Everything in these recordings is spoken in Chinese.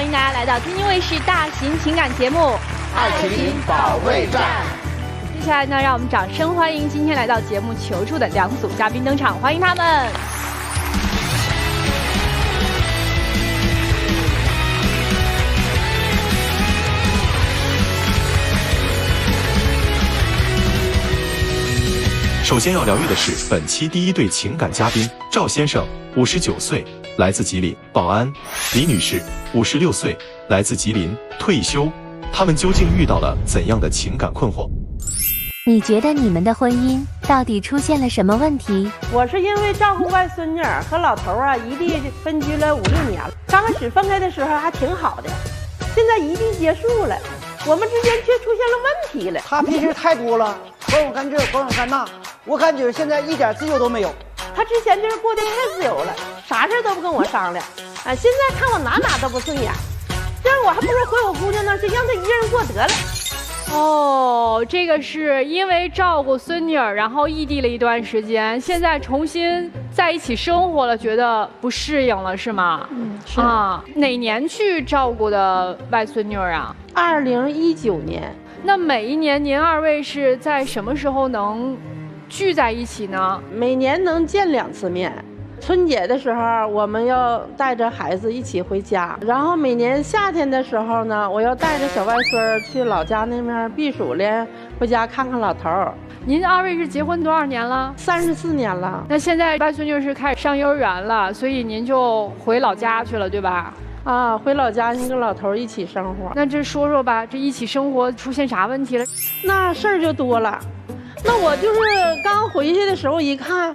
欢迎大家来到天津卫视大型情感节目《爱情保卫战》。接下来呢，让我们掌声欢迎今天来到节目求助的2组嘉宾登场，欢迎他们。首先要疗愈的是本期第一对情感嘉宾赵先生，59岁，来自吉林，保安；李女士，56岁，来自吉林，退休。他们究竟遇到了怎样的情感困惑？你觉得你们的婚姻到底出现了什么问题？我是因为照顾外孙女和老头异地分居了5、6年了。刚开始分开的时候还挺好的，现在异地结束了，我们之间却出现了问题了。他平时太多了，管我干这，管我干那，我感觉现在一点自由都没有。他之前就是过得太自由了，啥事都不跟我商量，现在看我哪都不顺眼，这样我还不如回我姑娘那去，让她一个人过得了。哦，这个是因为照顾孙女儿，然后异地了一段时间，现在重新在一起生活了，觉得不适应了，是吗？是啊。哪年去照顾的外孙女儿啊？2019年。那每一年您2位是在什么时候能聚在一起呢？每年能见2次面。春节的时候，我们要带着孩子一起回家，然后每年夏天的时候呢，我要带着小外孙去老家那边避暑了，回家看看老头儿。您2位是结婚多少年了？34年了。那现在外孙女是开始上幼儿园了，所以您就回老家去了，对吧？啊，回老家跟老头儿一起生活。那这说说吧，这一起生活出现啥问题了？那事儿就多了。那我就是刚回去的时候一看，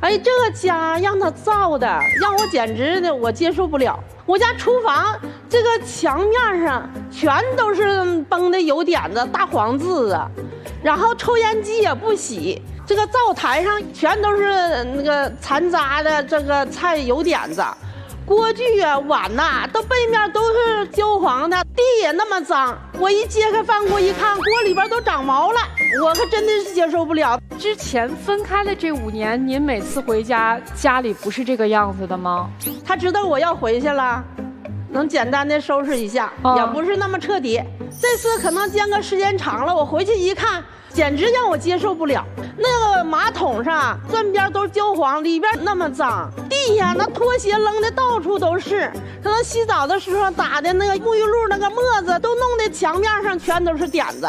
哎，这个家让他造的，让我简直的我接受不了。我家厨房这个墙面上全都是崩的油点子、大黄渍啊，然后抽烟机也不洗，这个灶台上全都是那个残渣的这个菜油点子。锅具啊、碗呐，都背面都是焦黄的，地也那么脏。我一揭开饭锅一看，锅里边都长毛了，我可真的是接受不了。之前分开的这5年，您每次回家，家里不是这个样子的吗？他知道我要回去了，能简单的收拾一下，也不是那么彻底。这次可能间隔时间长了，我回去一看，简直让我接受不了。那个马桶上转边都是焦黄，里边那么脏，地下那拖鞋扔的到处都是。可能洗澡的时候打的那个沐浴露那个沫子都弄得墙面上全都是点子。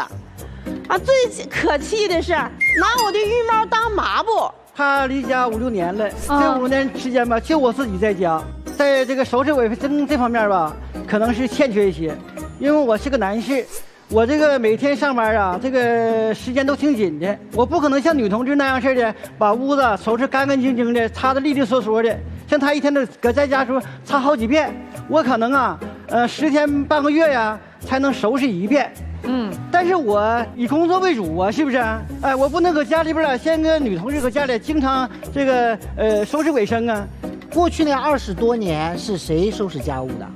啊，最可气的是拿我的浴帽当抹布。他离家5、6年了，这5年时间吧，就我自己在家，在这个收拾卫生这方面吧，可能是欠缺一些，因为我是个男士。我这个每天上班啊，这个时间都挺紧的，我不可能像女同志那样似的把屋子收拾干干净净的，擦得利利索索的。像他一天都搁在家时候擦好几遍，我可能啊，10天半个月呀才能收拾1遍。但是我以工作为主啊，是不是？哎，我不能搁家里边像个女同志搁家里经常这个收拾卫生啊。过去那20多年是谁收拾家务的？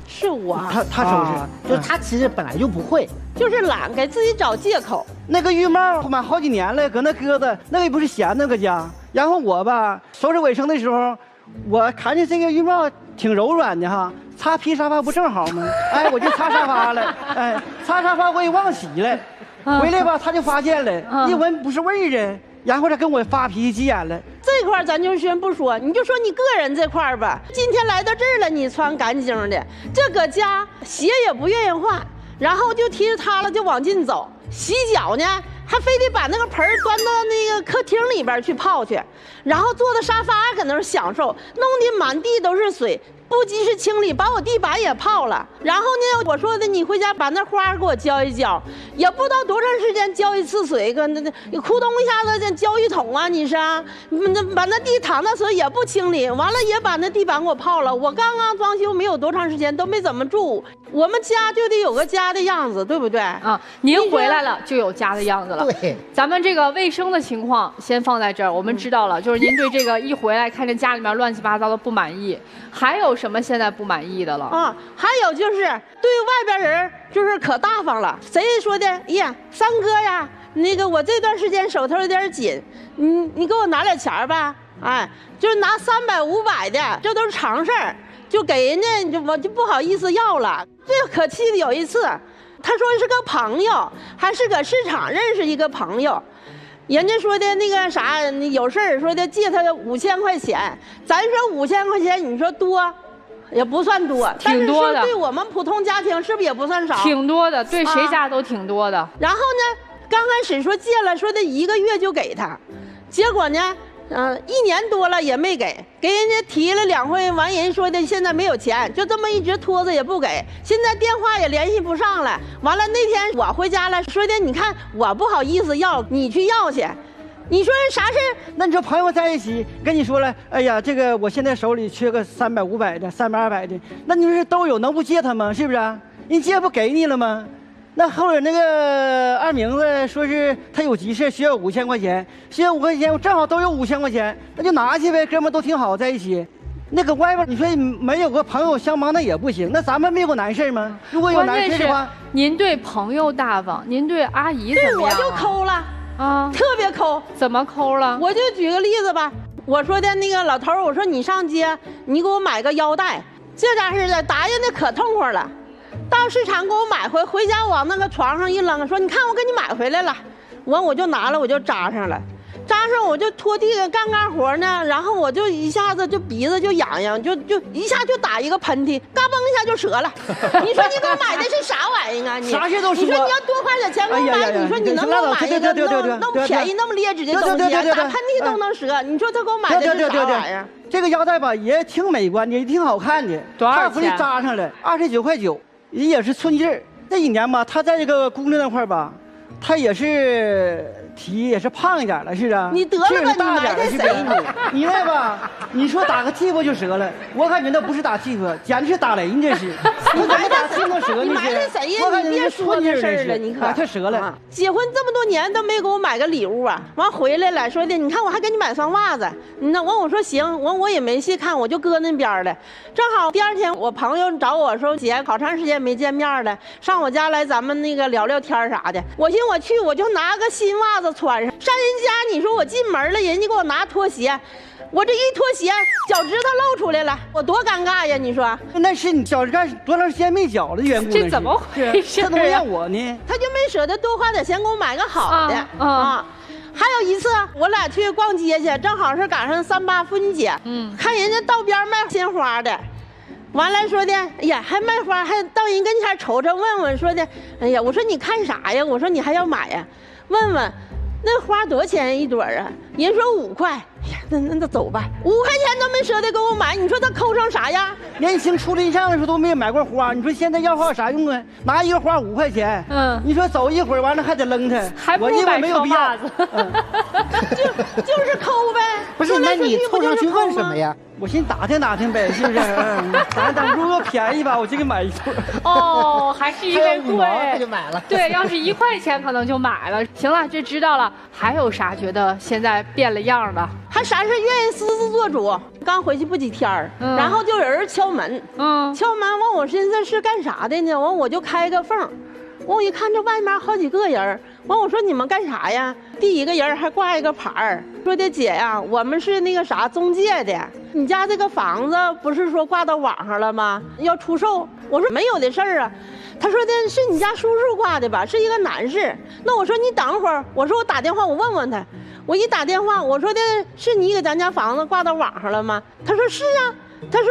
是我。他收拾，就他其实本来就不会，就是懒，给自己找借口。那个浴帽买好几年了，搁那搁着，那个也不是闲的搁家。然后我吧收拾卫生的时候，我看见这个浴帽挺柔软的哈，擦皮沙发不正好吗？哎，我就擦沙发了，哎，擦沙发我也忘洗了，回来吧他就发现了，一闻不是味儿啊，然后他跟我发脾气急眼了。这块咱就先不说，你就说你个人这块吧。今天来到这儿了，你穿干净的，这搁家鞋也不愿意换，然后就提着它了就往进走。洗脚呢，还非得把那个盆端到那个客厅里边去泡去，然后坐在沙发搁那儿享受，弄得满地都是水。不及时清理，把我地板也泡了。然后呢，我说的你回家把那花给我浇一浇，也不知道多长时间浇一次水，跟那咕咚一下子浇一桶啊！你是把那地淌的水也不清理，完了也把那地板给我泡了。我刚刚装修没有多长时间，都没怎么住。我们家就得有个家的样子，对不对？啊，您回来了就有家的样子了。对，咱们这个卫生的情况先放在这儿，我们知道了，就是您对这个一回来看见家里面乱七八糟的不满意，还有什么现在不满意的了？啊，还有就是对外边人就是可大方了，谁说的？哎呀，三哥呀，那个我这段时间手头有点紧，你给我拿点钱吧。哎，就是拿300、500的，这都是常事儿。就给人家，我就不好意思要了。最可气的有一次，他说是个朋友，还是搁市场认识一个朋友，人家说的那个啥，有事儿说的借他5000块钱，咱说5000块钱，你说多，也不算多，挺多的。但是对我们普通家庭是不是也不算少？挺多的，对谁家都挺多的。然后呢，刚开始说借了，说的1个月就给他，结果呢，1年多了也没给人家提了2回，完人说的现在没有钱，就这么一直拖着也不给，现在电话也联系不上了。完了那天我回家了，说的你看我不好意思要，你去要去。你说啥事？那你说朋友在一起跟你说了，哎呀，这个我现在手里缺个300、500的，300、200的，那你说都有，能不借他吗？是不是？人借不给你了吗？那后边那个二明子说是他有急事需要5000块钱，需要5块钱，我正好都有5000块钱，那就拿去呗，哥们都挺好在一起。那搁外边你说没有个朋友相帮那也不行，那咱们没有难事吗？如果有难事的话，您对朋友大方，您对阿姨怎么样？我就抠了啊，特别抠。怎么抠了？我就举个例子吧，我说的那个老头，我说你上街，你给我买个腰带，这家似的答应的可痛快了。到市场给我买回家往那个床上一扔，说你看我给你买回来了，我就拿了，我就扎上了，扎上我就拖地干活呢，然后我就一下子就鼻子就痒痒，就一下就打一个喷嚏，嘎嘣一下就折了。你说你给我买的是啥玩意儿啊？你啥事都说。你说你要多花点钱给我买，你说你能够买一个那么便宜那么劣质的东西，打喷嚏都能折，你说他给我买的是啥玩意儿？这个腰带吧也挺美观的，也挺好看的，多少钱？扎上了29块9。人也是寸劲儿。那一年吧，他在这个姑娘那块儿吧，他也是体也是胖一点了，是啊。你得了吧，大点了，是不是？你那吧，你说打个屁股就折了，我感觉那不是打屁股，简直是打雷，你这是。你怎么打屁股折？你埋汰谁呀？你别说这事儿了，你可他折了。结婚这么多年都没给我买个礼物啊！完回来了，说的你看我还给你买双袜子。那完我说行，完我也没细看，我就搁那边了。正好第2天我朋友找我说姐，好长时间没见面了，上我家来咱们那个聊聊天啥的。我寻我去，我就拿个新袜子穿上，上人家你说我进门了，人家给我拿拖鞋。我这一脱鞋，脚趾头露出来了，我多尴尬呀！你说，那是你脚趾干多长时间没脚了的缘故？这怎么回事？他怎么让我呢？他就没舍得多花点钱给我买个好的啊。还有一次，我俩去逛街去，正好是赶上38妇女节，看人家道边卖鲜花的，完了说的，哎呀，还卖花，还到人跟前瞅瞅问问，说的，哎呀，我说你看啥呀？我说你还要买呀？问问。那花多少钱一朵啊？人说5块。哎呀，那走吧，5块钱都没舍得给我买，你说他抠成啥样？年轻处对象的时候都没买过花，你说现在要花有啥用啊？拿一个花5块钱，你说走一会儿完了还得扔它，还不如买双袜子。就是抠呗。不是，那你凑上去问什么呀？我寻思打听打听呗，是不是？等如果便宜吧，我就给买一朵。哦，还是因为贵就买了。对，要是1块钱可能就买了。行了，这知道了。还有啥觉得现在变了样的？还啥事愿意私自做主？刚回去不几天然后就有人敲门，敲门问我寻思是干啥的呢？完我就开个缝。我一看这外面好几个人，完我说你们干啥呀？第一个人还挂一个牌儿，说的姐呀，我们是那个啥中介的，你家这个房子不是说挂到网上了吗？要出售。我说没有的事儿啊。他说的是你家叔叔挂的吧？是一个男士。那我说你等会儿，我说我打电话我问问他。我一打电话，我说的是你给咱家房子挂到网上了吗？他说是啊。他说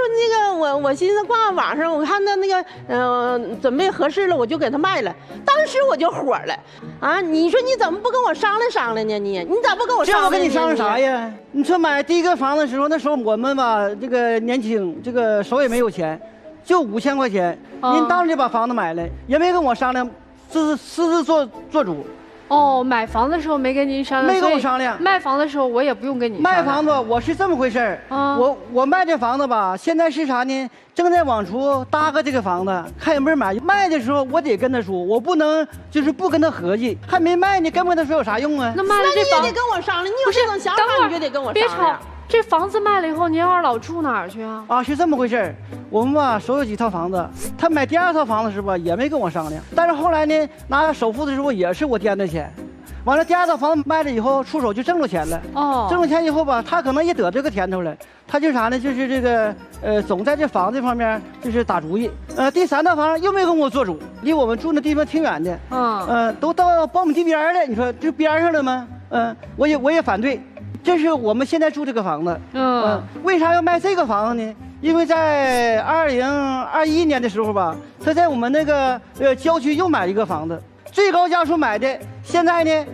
那个我寻思挂网上，我看他那个准备合适了，我就给他卖了。当时我就火了啊！你说你怎么不跟我商量商量呢？你咋不跟我商量？这我跟你商量啥呀？你说买第一个房子的时候，那时候我们吧，这个年轻，这个手也没有钱，就5000块钱，您当时就把房子买了，也没跟我商量，私自做主。哦，买房的时候没跟您商量，没跟我商量。卖房的时候我也不用跟你商量。卖房子我是这么回事儿，我卖这房子吧，现在是啥呢？正在往出搭个这个房子，看有没有人买。卖的时候我得跟他说，我不能就是不跟他合计。还没卖呢，跟他说有啥用啊？那卖了这房，你也得跟我商量。你有这种想法，你就得跟我商量。别吵。这房子卖了以后，您要是老住哪儿去啊？啊，是这么回事儿。我们吧手有几套房子，他买第2套房子时候吧也没跟我商量，但是后来呢拿首付的时候也是我掂的钱。完了第二套房子卖了以后，出手就挣着钱了。哦，挣了钱以后吧，他可能也得这个甜头了。他就啥呢？就是这个总在这房子方面就是打主意。第三套房又没跟我做主，离我们住那地方挺远的。都到苞米地边了，你说这边上了吗？我也反对。这是我们现在住这个房子。为啥要卖这个房子呢？因为在2021年的时候吧，他在我们那个郊区又买了一个房子，最高价数买的，现在呢，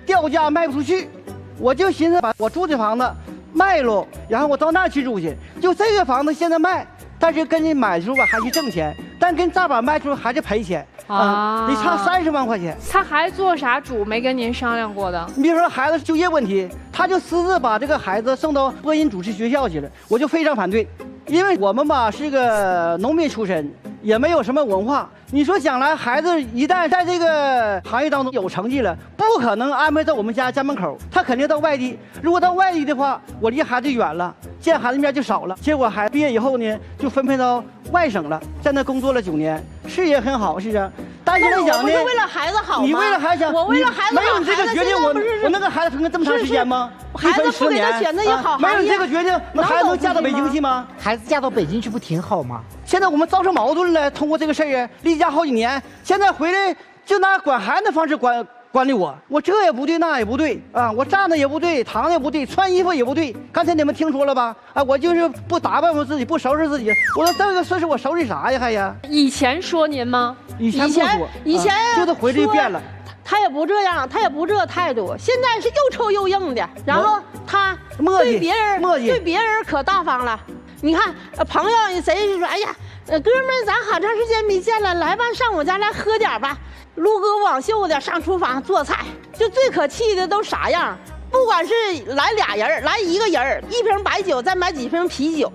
掉价卖不出去，我就寻思把我住的房子卖了，然后我到那儿去住去。就这个房子现在卖，但是跟你买的时候吧还是挣钱，但跟炸板卖的时候还是赔钱啊，得差30万块钱。他还做啥主没跟您商量过的？你比如说孩子就业问题，他就私自把这个孩子送到播音主持学校去了，我就非常反对。因为我们吧是个农民出身，也没有什么文化。你说将来孩子一旦在这个行业当中有成绩了，不可能安排在我们家门口，他肯定到外地。如果到外地的话，我离孩子远了，见孩子面就少了。结果孩子毕业以后呢，就分配到外省了，在那工作了9年，事业很好，是啊。但是来讲呢，我不是为了孩子好吗？你为了孩子，我为了孩子好，没有你这个决定，我那个孩子疼这么长时间吗？孩子不给他选择一好行业，没有你这个决定，那孩子能嫁到北京去吗？孩子嫁到北京去不挺好吗？现在我们造成矛盾了，通过这个事儿离家好几年，现在回来就拿管孩子的方式管理我这也不对，那也不对啊，我站的也不对，躺的也不对，穿衣服也不对。刚才你们听说了吧？啊，我就是不打扮我自己，不收拾自己。我说这个岁数我收拾啥呀还呀？以前说您吗？以前不说，以前就是回来就变了。他也不这样，他也不这态度，现在是又臭又硬的。然后他对别人可大方了。你看，朋友谁说，哎呀，哥们儿，咱好长时间没见了，来吧，上我家来喝点吧。撸歌挽袖的上厨房做菜，就最可气的都啥样？不管是来俩人，来一个人，一瓶白酒，再买几瓶啤酒。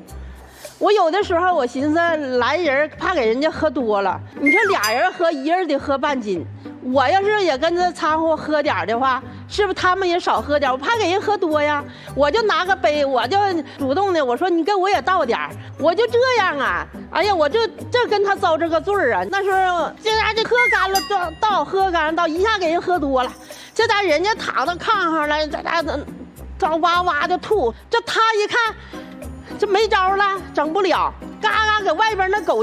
我有的时候我寻思来人怕给人家喝多了，你说俩人喝，一人得喝半斤。我要是也跟着掺和喝点的话，是不是他们也少喝点？我怕给人喝多呀，我就拿个杯，我就主动的我说你给我也倒点，我就这样啊。哎呀，我这跟他遭这个罪儿啊！那时候现在这喝干了喝干了倒，一下给人喝多了。这家人家躺到炕上了，这哇哇的吐，这他一看。这没招了，整不了，嘎嘎给外边那狗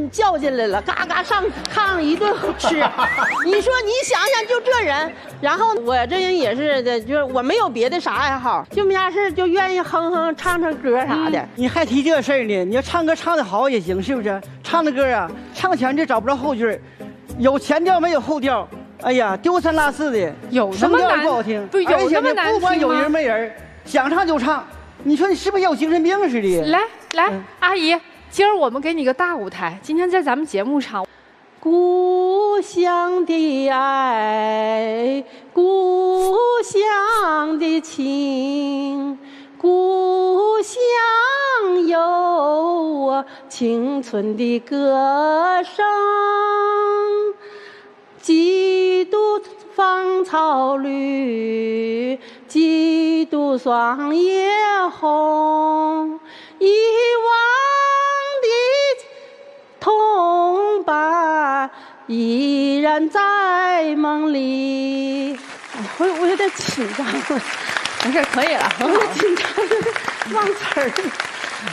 叫进来了，嘎嘎上炕上一顿吃。你说你想想，就这人，然后我这人也是的，就是我没有别的啥爱好，就没啥事就愿意哼哼唱歌啥的。你还提这事儿呢？你要唱歌唱得好也行，是不是？唱的歌啊，唱前句找不着后句，有前调没有后调，哎呀，丢三落四的，有那么难？不好听，不有那么难听吗？不管有人没人，想唱就唱。你说你是不是有精神病似的？来，阿姨，今儿我们给你个大舞台，今天在咱们节目唱。故乡的爱，故乡的情，故乡有我青春的歌声，几度芳草绿，几度霜叶红，遗忘的同伴依然在梦里。我有点紧张了，没事，可以了，我有点紧张，忘词儿了。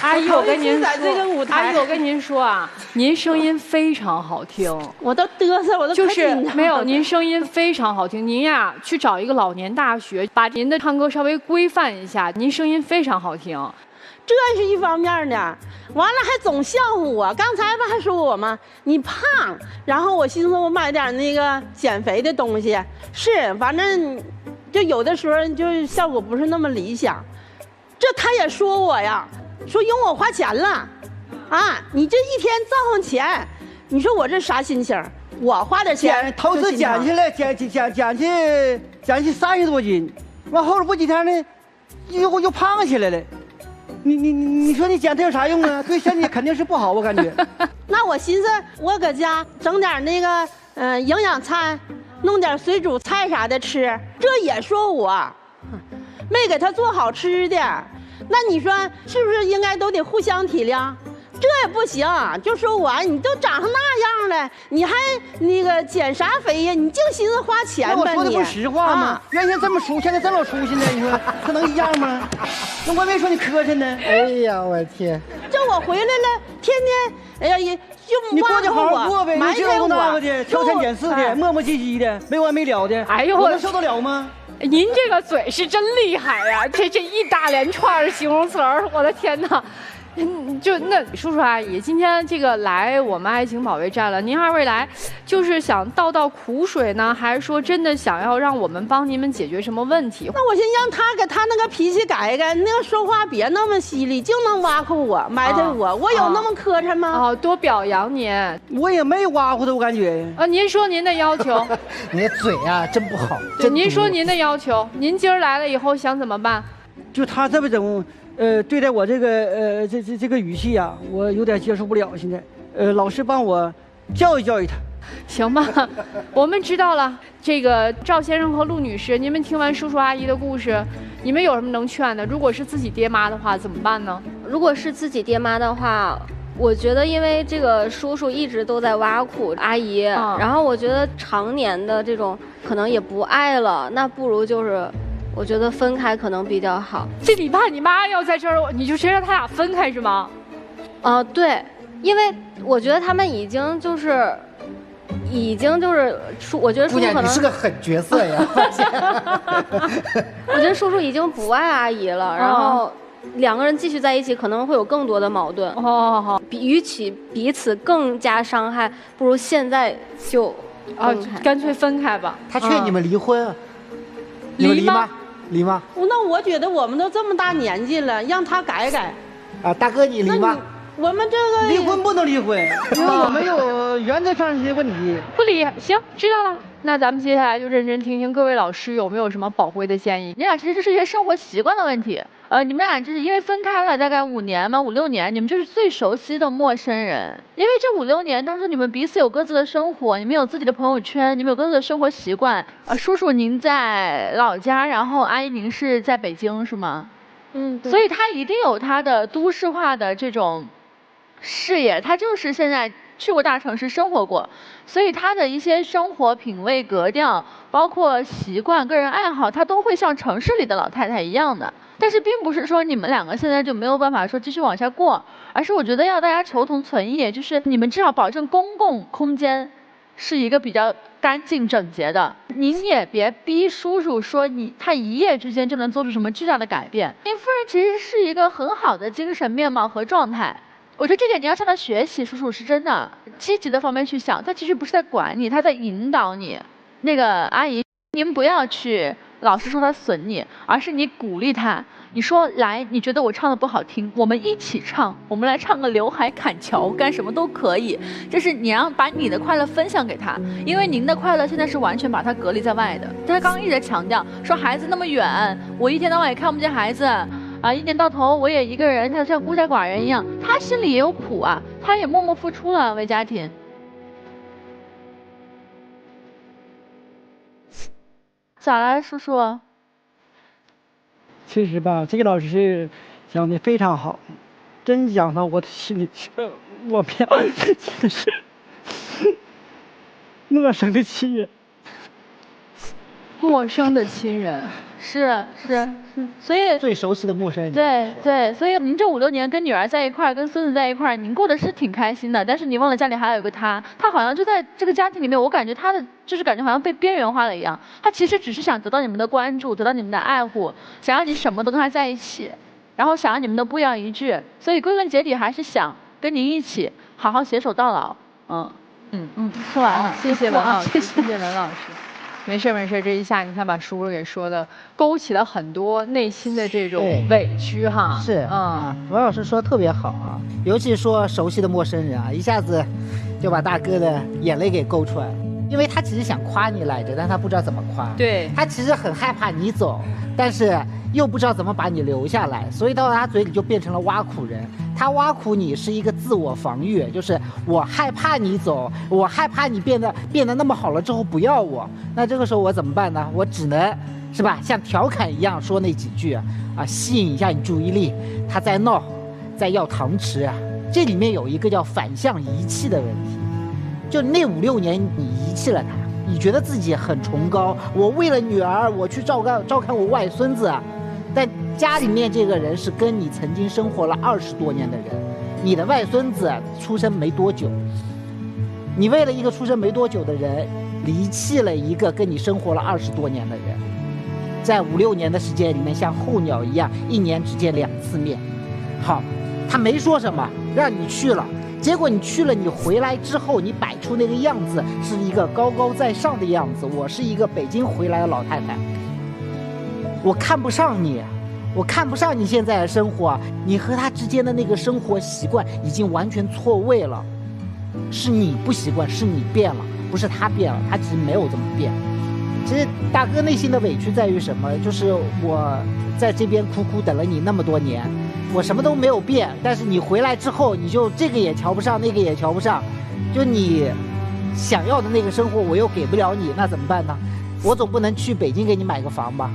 阿姨，我跟您说，这个舞台，阿姨，我跟您说啊，您声音非常好听，我都嘚瑟，我都就是没有，您声音非常好听。您呀，去找一个老年大学，把您的唱歌稍微规范一下，您声音非常好听。这是一方面呢，完了还总笑话我。刚才不还说我吗？你胖，然后我寻思我买点那个减肥的东西，是，反正就有的时候就效果不是那么理想。这他也说我呀。说用我花钱了，啊！你这一天造上钱，你说我这啥心情？我花点钱，头次减下来，减去30多斤，完后边不几天呢，又胖起来了。你说你减它有啥用啊？对身体肯定是不好，我感觉。那我寻思，我搁家整点那个营养餐，弄点水煮菜啥的吃，这也说我没给他做好吃的。那你说是不是应该都得互相体谅？这也不行，就说我你都长成那样了，你还那个减啥肥呀？你净寻思花钱那我吧你？说的不实话吗？原先这么熟，现在这么出息呢？你说这能一样吗？那我没说你磕碜呢。哎呀，我天！这我回来了，天天哎呀也就你过去好好过呗，埋汰你这个那我个的，挑三拣四的，磨磨唧唧的，没完没了的。哎呦我能受得了吗？您这个嘴是真厉害呀、这一大连串的形容词儿，我的天哪！就那叔叔阿姨，今天这个来我们爱情保卫战了，您二位来就是想倒苦水呢，还是说真的想要让我们帮你们解决什么问题？那我先让他给他那个脾气改改，那个说话别那么犀利，就能挖苦我、埋汰我，我有那么磕碜吗？哦，多表扬您。我也没挖苦他，我感觉。您说您的要求。你的嘴啊，真不好。对，真您说毒您的要求，您今儿来了以后想怎么办？就他这种，对待我这个这个语气呀、我有点接受不了。现在，老师帮我教育教育他。行吧，我们知道了。这个赵先生和陆女士，你们听完叔叔阿姨的故事，你们有什么能劝的？如果是自己爹妈的话，怎么办呢？如果是自己爹妈的话，我觉得因为这个叔叔一直都在挖苦阿姨，然后我觉得常年的这种可能也不爱了，那不如就是我觉得分开可能比较好。这你爸你妈要在这儿，你就直接让他俩分开是吗？对，因为我觉得他们已经就是我觉得叔姑娘，叔可能你是个狠角色呀！我觉得叔叔已经不爱阿姨了，然后两个人继续在一起可能会有更多的矛盾。好，与其彼此更加伤害，不如现在就分开。干脆分开吧。他劝你们离婚，你们离吗？离吗？那我觉得我们都这么大年纪了，让他改改。啊，大哥，你离吗？我们这个离婚不能离婚，因为我们有原则上的问题。不离，行，知道了。那咱们接下来就认真听听各位老师有没有什么宝贵的建议。你俩其实这是一些生活习惯的问题。你们俩就是因为分开了大概5年嘛，5、6年，你们就是最熟悉的陌生人。因为这5、6年当中，你们彼此有各自的生活，你们有自己的朋友圈，你们有各自的生活习惯。叔叔您在老家，然后阿姨您是在北京是吗？对。所以他一定有他的都市化的这种视野，他就是现在去过大城市生活过，所以他的一些生活品味格调，包括习惯、个人爱好，他都会像城市里的老太太一样的。但是并不是说你们两个现在就没有办法说继续往下过，而是我觉得要大家求同存异，就是你们至少保证公共空间是一个比较干净整洁的。您也别逼叔叔说他一夜之间就能做出什么巨大的改变。您夫人其实是一个很好的精神面貌和状态，我觉得这点你要向他学习。叔叔是真的积极的方面去想，他其实不是在管你，他在引导你。那个阿姨，您不要去老是说他损你，而是你鼓励他。你说来，你觉得我唱的不好听，我们一起唱，我们来唱个刘海砍樵，干什么都可以。就是你要把你的快乐分享给他，因为您的快乐现在是完全把他隔离在外的。他刚刚一直在强调说孩子那么远，我一天到晚也看不见孩子。一年到头我也一个人，他像孤家寡人一样，他心里也有苦啊，他也默默付出了为家庭。咋了，叔叔？其实吧，这个老师讲的非常好，真讲到我的心里去了。我们俩真的是陌生的亲人，陌生的亲人。是，所以最熟悉的陌生人。对，所以您这5、6年跟女儿在一块儿，跟孙子在一块儿，您过得是挺开心的。但是你忘了家里还有一个他好像就在这个家庭里面，我感觉他的就是感觉好像被边缘化了一样。他其实只是想得到你们的关注，得到你们的爱护，想让你什么都跟他在一起，然后想让你们的不言一句。所以归根结底还是想跟您一起好好携手到老。说完了，谢谢文老师，谢谢文老师。没事，这一下你看把叔叔给说的勾起了很多内心的这种委屈哈。是文老师说的特别好啊，尤其说熟悉的陌生人啊，一下子就把大哥的眼泪给勾出来了。因为他其实想夸你来着，但他不知道怎么夸。对，他其实很害怕你走，但是又不知道怎么把你留下来，所以到他嘴里就变成了挖苦人。他挖苦你是一个自我防御，就是我害怕你走，我害怕你变得那么好了之后不要我。那这个时候我怎么办呢？我只能是吧，像调侃一样说那几句啊，吸引一下你注意力。他在闹，在要糖吃啊，这里面有一个叫反向遗弃的问题，就那5、6年你遗弃了他，你觉得自己很崇高，我为了女儿我去照看我外孙子，但家里面这个人是跟你曾经生活了20多年的人，你的外孙子出生没多久，你为了一个出生没多久的人离弃了一个跟你生活了20多年的人，在5、6年的时间里面像候鸟一样，1年只见2次面。好，他没说什么，让你去了，结果你去了，你回来之后，你摆出那个样子是一个高高在上的样子，我是一个北京回来的老太太，我看不上你，我看不上你现在的生活，你和他之间的那个生活习惯已经完全错位了，是你不习惯，是你变了，不是他变了，他其实没有这么变。其实大哥内心的委屈在于什么？就是我在这边苦苦等了你那么多年，我什么都没有变，但是你回来之后，你就这个也瞧不上，那个也瞧不上，就你想要的那个生活我又给不了你，那怎么办呢？我总不能去北京给你买个房吧？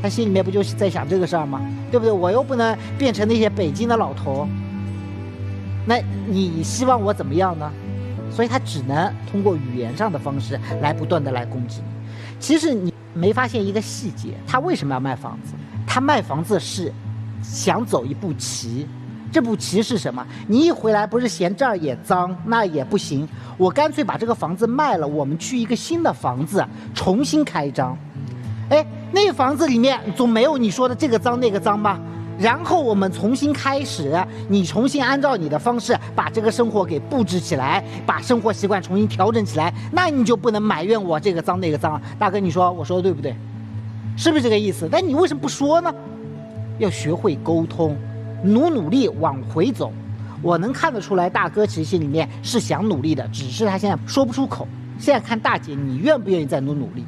他心里面不就是在想这个事儿吗？对不对？我又不能变成那些北京的老头，那你希望我怎么样呢？所以他只能通过语言上的方式来不断的来攻击你。其实你没发现一个细节，他为什么要卖房子？他卖房子是想走一步棋，这步棋是什么？你一回来不是嫌这儿也脏，那也不行，我干脆把这个房子卖了，我们去一个新的房子重新开张。哎，那个房子里面总没有你说的这个脏那个脏吧？然后我们重新开始，你重新按照你的方式把这个生活给布置起来，把生活习惯重新调整起来，那你就不能埋怨我这个脏那个脏。大哥，你说我说的对不对？是不是这个意思？但你为什么不说呢？要学会沟通，努力往回走。我能看得出来，大哥其实心里面是想努力的，只是他现在说不出口。现在看大姐，你愿不愿意再努力？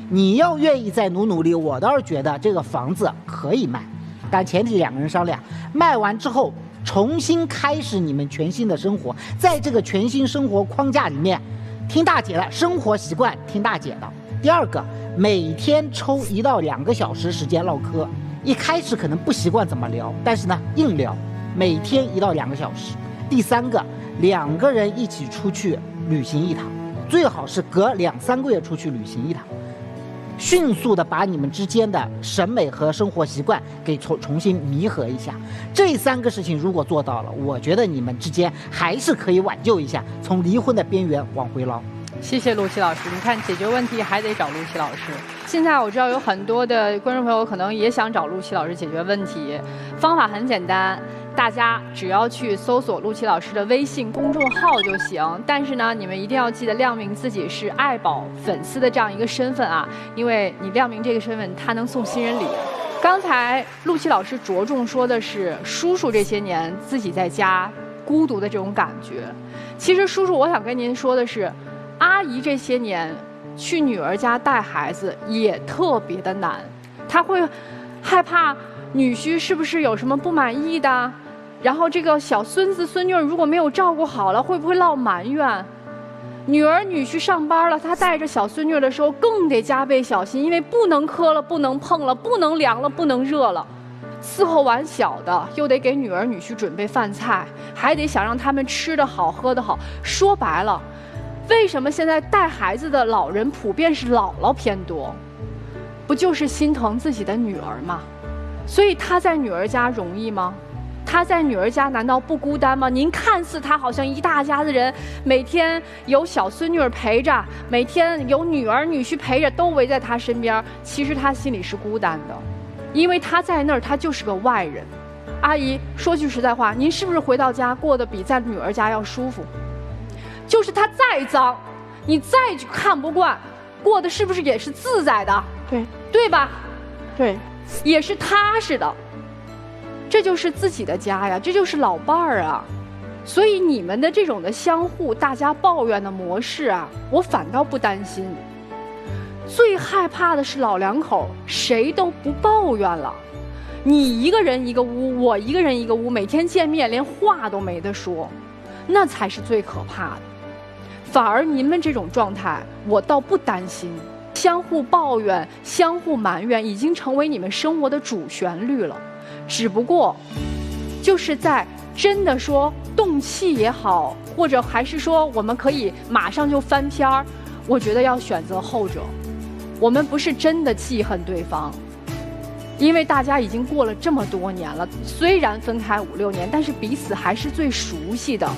你要愿意再努力，我倒是觉得这个房子可以卖，但前提2个人商量，卖完之后重新开始你们全新的生活，在这个全新生活框架里面，听大姐的生活习惯，听大姐的。第2个，每天抽1到2个小时时间唠嗑，一开始可能不习惯怎么聊，但是呢硬聊，每天1到2个小时。第3个，2个人一起出去旅行一趟，最好是隔2、3个月出去旅行一趟，迅速的把你们之间的审美和生活习惯给重新弥合一下。这3个事情如果做到了，我觉得你们之间还是可以挽救一下，从离婚的边缘往回捞。谢谢陆琪老师，你看解决问题还得找陆琪老师。现在我知道有很多的观众朋友可能也想找陆琪老师解决问题，方法很简单，大家只要去搜索陆琪老师的微信公众号就行。但是呢，你们一定要记得亮明自己是爱宝粉丝的这样一个身份啊，因为你亮明这个身份，他能送新人礼。刚才陆琪老师着重说的是叔叔这些年自己在家孤独的这种感觉。其实叔叔，我想跟您说的是，阿姨这些年去女儿家带孩子也特别的难，她会害怕女婿是不是有什么不满意的，然后这个小孙子孙女如果没有照顾好了，会不会落埋怨？女儿女婿上班了，她带着小孙女的时候更得加倍小心，因为不能磕了，不能碰了，不能凉了，不能热了。伺候完小的，又得给女儿女婿准备饭菜，还得想让他们吃得好喝得好。说白了，为什么现在带孩子的老人普遍是姥姥偏多？不就是心疼自己的女儿吗？所以他在女儿家容易吗？他在女儿家难道不孤单吗？您看似他好像一大家子人，每天有小孙女陪着，每天有女儿女婿陪着，都围在他身边，其实他心里是孤单的，因为他在那儿，他就是个外人。阿姨，说句实在话，您是不是回到家过得比在女儿家要舒服？就是他再脏，你再看不惯，过得是不是也是自在的？对吧？对，也是踏实的。这就是自己的家呀，这就是老伴儿啊。所以你们的这种的相互大家抱怨的模式啊，我反倒不担心。最害怕的是老两口谁都不抱怨了，你一个人一个屋，我一个人一个屋，每天见面连话都没得说，那才是最可怕的。反而你们这种状态，我倒不担心。相互抱怨、相互埋怨，已经成为你们生活的主旋律了。只不过，就是在真的说动气也好，或者还是说我们可以马上就翻篇儿，我觉得要选择后者。我们不是真的记恨对方，因为大家已经过了这么多年了，虽然分开5、6年，但是彼此还是最熟悉的。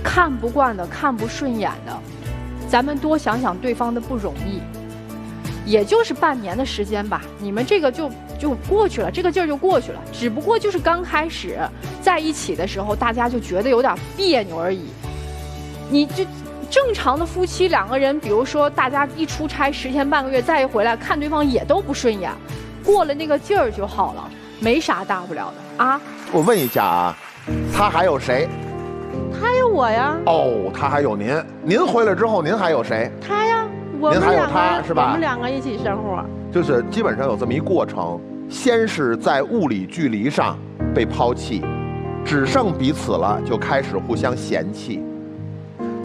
看不惯的、看不顺眼的，咱们多想想对方的不容易。也就是半年的时间吧，你们这个就过去了，这个劲儿就过去了。只不过就是刚开始在一起的时候，大家就觉得有点别扭而已。你就正常的夫妻2个人，比如说大家一出差10天半个月，再一回来看对方也都不顺眼，过了那个劲儿就好了，没啥大不了的啊。我问一下啊，他还有谁？他有我呀。哦，他还有您。您回来之后，您还有谁？他呀。您还有他是吧？我们2个一起生活，就是基本上有这么一过程，先是在物理距离上被抛弃，只剩彼此了，就开始互相嫌弃，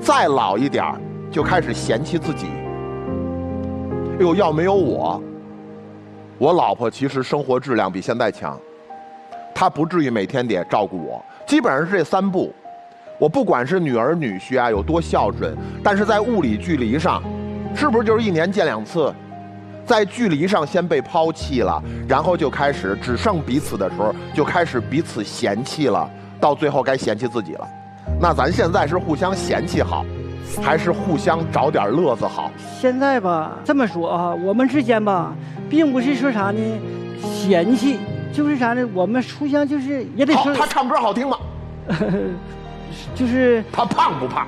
再老一点就开始嫌弃自己。哎呦，要没有我老婆其实生活质量比现在强，她不至于每天得照顾我，基本上是这3步。我不管是女儿女婿啊有多孝顺，但是在物理距离上。是不是就是1年见2次，在距离上先被抛弃了，然后就开始只剩彼此的时候，就开始彼此嫌弃了，到最后该嫌弃自己了。那咱现在是互相嫌弃好，还是互相找点乐子好？现在吧，这么说啊，我们之间吧，并不是说啥呢，嫌弃，就是啥呢，我们互相就是也得说。他唱歌好听吗？就是他胖不胖？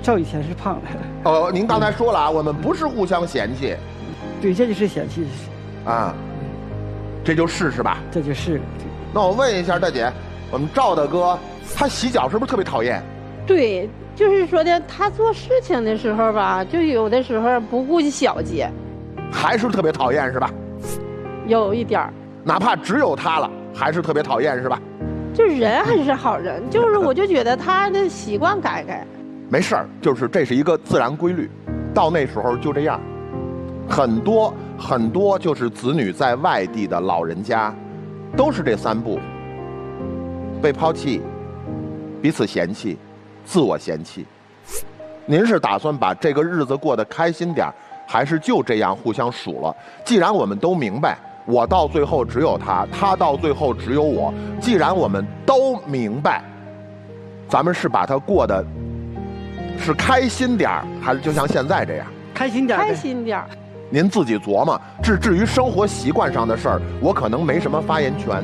赵以前是胖的。您刚才说了啊，我们不是互相嫌弃。对，这就是嫌弃。啊，这就是吧？这就是。那我问一下大姐，我们赵大哥他洗脚是不是特别讨厌？对，就是说的他做事情的时候吧，就有的时候不顾及小节。还是特别讨厌是吧？有一点儿。哪怕只有他了，还是特别讨厌是吧？就是人还是好人，就是我就觉得他的习惯改改。没事儿，就是这是一个自然规律，到那时候就这样。很多就是子女在外地的老人家，都是这3步：被抛弃、彼此嫌弃、自我嫌弃。您是打算把这个日子过得开心点，还是就这样互相数了？既然我们都明白，我到最后只有他，他到最后只有我。既然我们都明白，咱们是把它过得是开心点儿，还是就像现在这样？开心点，开心点。您自己琢磨。至于生活习惯上的事儿，我可能没什么发言权。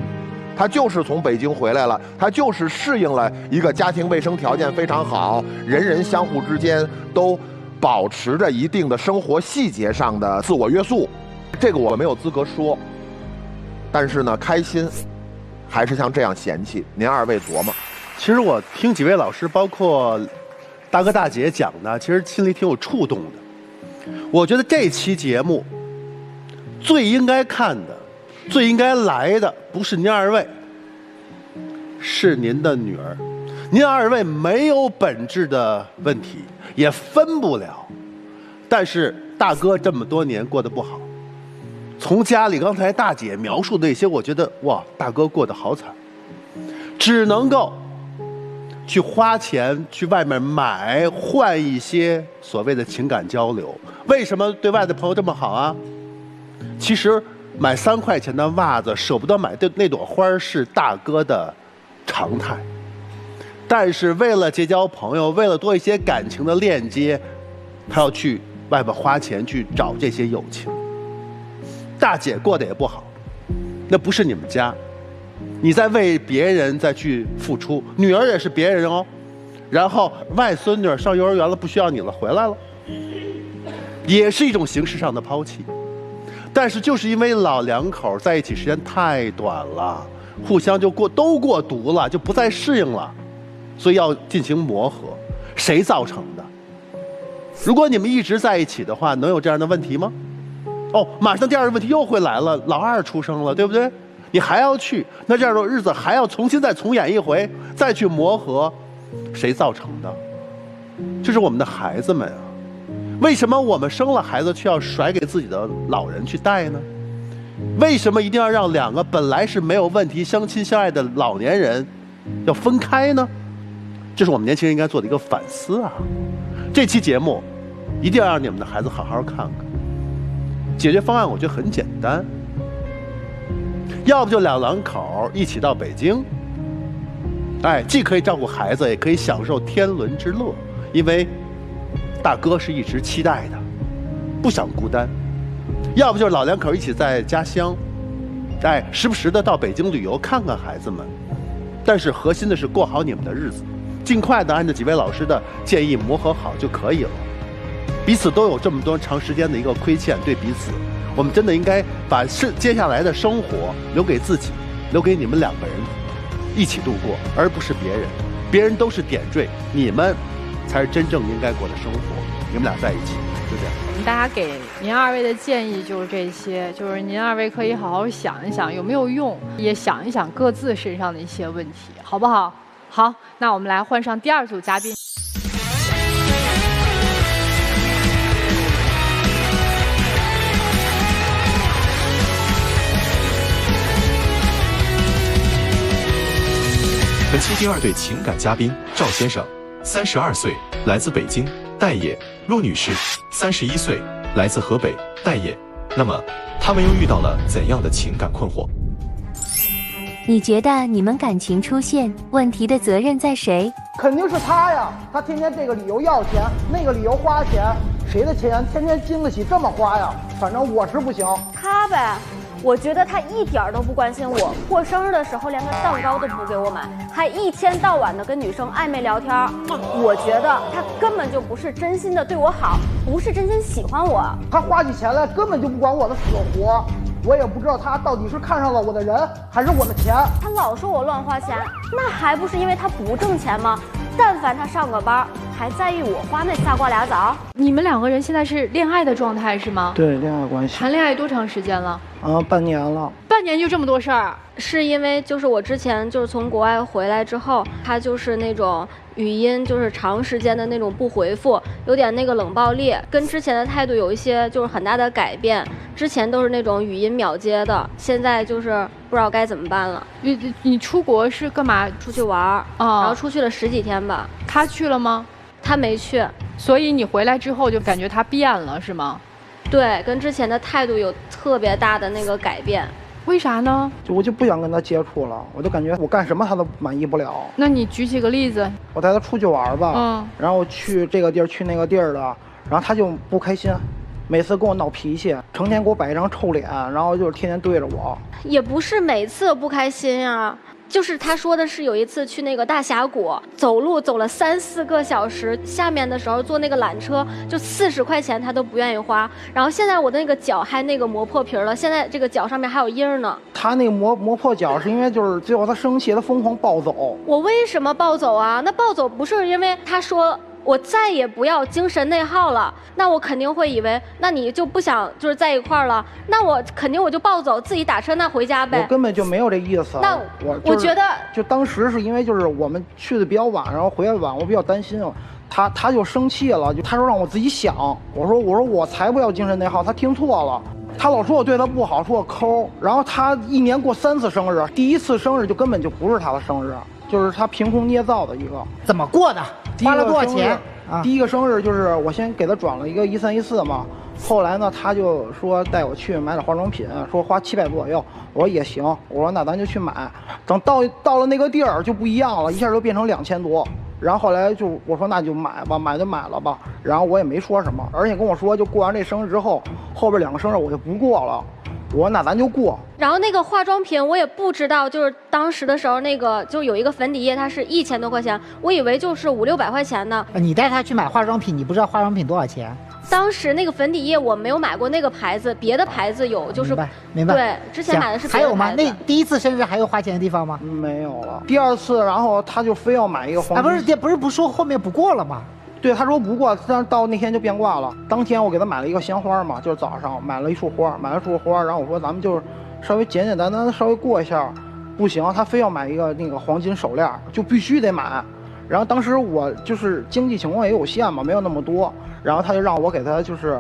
他就是从北京回来了，他就是适应了一个家庭卫生条件非常好，人人相互之间都保持着一定的生活细节上的自我约束。这个我没有资格说。但是呢，开心还是像这样嫌弃，您2位琢磨。其实我听几位老师，包括大哥大姐讲的，其实心里挺有触动的。我觉得这期节目最应该看的、最应该来的，不是您2位，是您的女儿。您2位没有本质的问题，也分不了。但是大哥这么多年过得不好，从家里刚才大姐描述的那些，我觉得哇，大哥过得好惨，只能够去花钱去外面买换一些所谓的情感交流。为什么对外的朋友这么好啊？其实买3块钱的袜子舍不得买的那朵花是大哥的常态，但是为了结交朋友，为了多一些感情的链接，他要去外边花钱去找这些友情。大姐过得也不好，那不是你们家，你在为别人再去付出，女儿也是别人哦。然后外孙女上幼儿园了，不需要你了，回来了，也是一种形式上的抛弃。但是就是因为老2口在一起时间太短了，互相就都过毒了，就不再适应了，所以要进行磨合。谁造成的？如果你们一直在一起的话，能有这样的问题吗？哦，马上第2个问题又会来了，老2出生了，对不对？你还要去，那这样的日子还要重新再重演一回，再去磨合，谁造成的？就是我们的孩子们啊。为什么我们生了孩子却要甩给自己的老人去带呢？为什么一定要让两个本来是没有问题、相亲相爱的老年人要分开呢？这是我们年轻人应该做的一个反思啊！这期节目一定要让你们的孩子好好看看。解决方案我觉得很简单，要不就两口一起到北京，既可以照顾孩子，也可以享受天伦之乐，因为大哥是一直期待的，不想孤单。要不就是老两口一起在家乡，时不时的到北京旅游看看孩子们，但是核心的是过好你们的日子，尽快的按照几位老师的建议磨合好就可以了。彼此都有这么多长时间的一个亏欠，对彼此，我们真的应该把接下来的生活留给自己，留给你们两个人一起度过，而不是别人。别人都是点缀，你们才是真正应该过的生活。你们俩在一起，就这样。我们大家给您二位的建议就是这些，就是您二位可以好好想一想有没有用，也想一想各自身上的一些问题，好不好？好，那我们来换上第二组嘉宾。本期第二对情感嘉宾赵先生，32岁，来自北京，待业；陆女士，31岁，来自河北，待业。那么，他们又遇到了怎样的情感困惑？你觉得你们感情出现问题的责任在谁？肯定是他呀，他天天这个理由要钱，那个理由花钱，谁的钱天天经得起这么花呀？反正我是不行。他呗。我觉得他一点都不关心我，过生日的时候连个蛋糕都不给我买，还一天到晚的跟女生暧昧聊天。我觉得他根本就不是真心的对我好，不是真心喜欢我。他花起钱来根本就不管我的死活，我也不知道他到底是看上了我的人还是我的钱。他老说我乱花钱，那还不是因为他不挣钱吗？但凡他上个班，还在意我花那仨瓜俩枣。你们两个人现在是恋爱的状态是吗？对，恋爱关系。谈恋爱多长时间了？半年了。半年就这么多事儿？是因为就是我之前就是从国外回来之后，他就是那种语音就是长时间的那种不回复，有点那个冷暴力，跟之前的态度有一些就是很大的改变。之前都是那种语音秒接的，现在就是不知道该怎么办了。你出国是干嘛？出去玩然后出去了10几天吧。他去了吗？他没去。所以你回来之后就感觉他变了是吗？对，跟之前的态度有特别大的那个改变。为啥呢？我就不想跟他接触了，我就感觉我干什么他都满意不了。那你举几个例子？我带他出去玩吧，然后去这个地儿去那个地儿的，然后他就不开心，每次跟我闹脾气，成天给我摆一张臭脸，然后就是天天对着我。也不是每次不开心啊。就是他说的是有一次去那个大峡谷，走路走了3、4个小时，下面的时候坐那个缆车就40块钱他都不愿意花。然后现在我的那个脚还那个磨破皮了，现在这个脚上面还有印呢。他那个磨破脚是因为就是最后他生气，他疯狂暴走。我为什么暴走啊？那暴走不是因为他说我再也不要精神内耗了，那我肯定会以为那你就不想就是在一块儿了，那我肯定我就暴走，自己打车那回家呗。我根本就没有这意思。那我觉得就当时是因为就是我们去的比较晚，然后回来晚，我比较担心，他就生气了，就他说让我自己想，我说我才不要精神内耗，他听错了。他老说我对他不好，说我抠，然后他1年过3次生日，第1次生日就根本就不是他的生日，就是他凭空捏造的一个。怎么过的？花了多少钱？第一个生日就是我先给他转了一个1314嘛，后来呢他就说带我去买点化妆品，说花700左右，我说也行，我说那咱就去买。等到了那个地儿就不一样了，一下就变成2000多。然后后来就我说那就买吧，买就买了吧。然后我也没说什么，而且跟我说就过完这生日之后，后边2个生日我就不过了。我说那咱就过。然后那个化妆品我也不知道，就是当时的时候那个就有一个粉底液，它是1000多块钱，我以为就是500、600块钱呢。你带他去买化妆品，你不知道化妆品多少钱？当时那个粉底液我没有买过那个牌子，别的牌子有，就是明白。对，之前买的是别的牌子。还有吗？那第1次生日还有花钱的地方吗？没有了。第2次，然后他就非要买一个黄金。不是说后面不过了吗？对，他说不过，但是到那天就变卦了。当天我给他买了一个鲜花嘛，就是早上买了一束花，然后我说咱们就是稍微简简单单的稍微过一下，不行，他非要买一个那个黄金手链，就必须得买。然后当时我就是经济情况也有限嘛，没有那么多，然后他就让我给他就是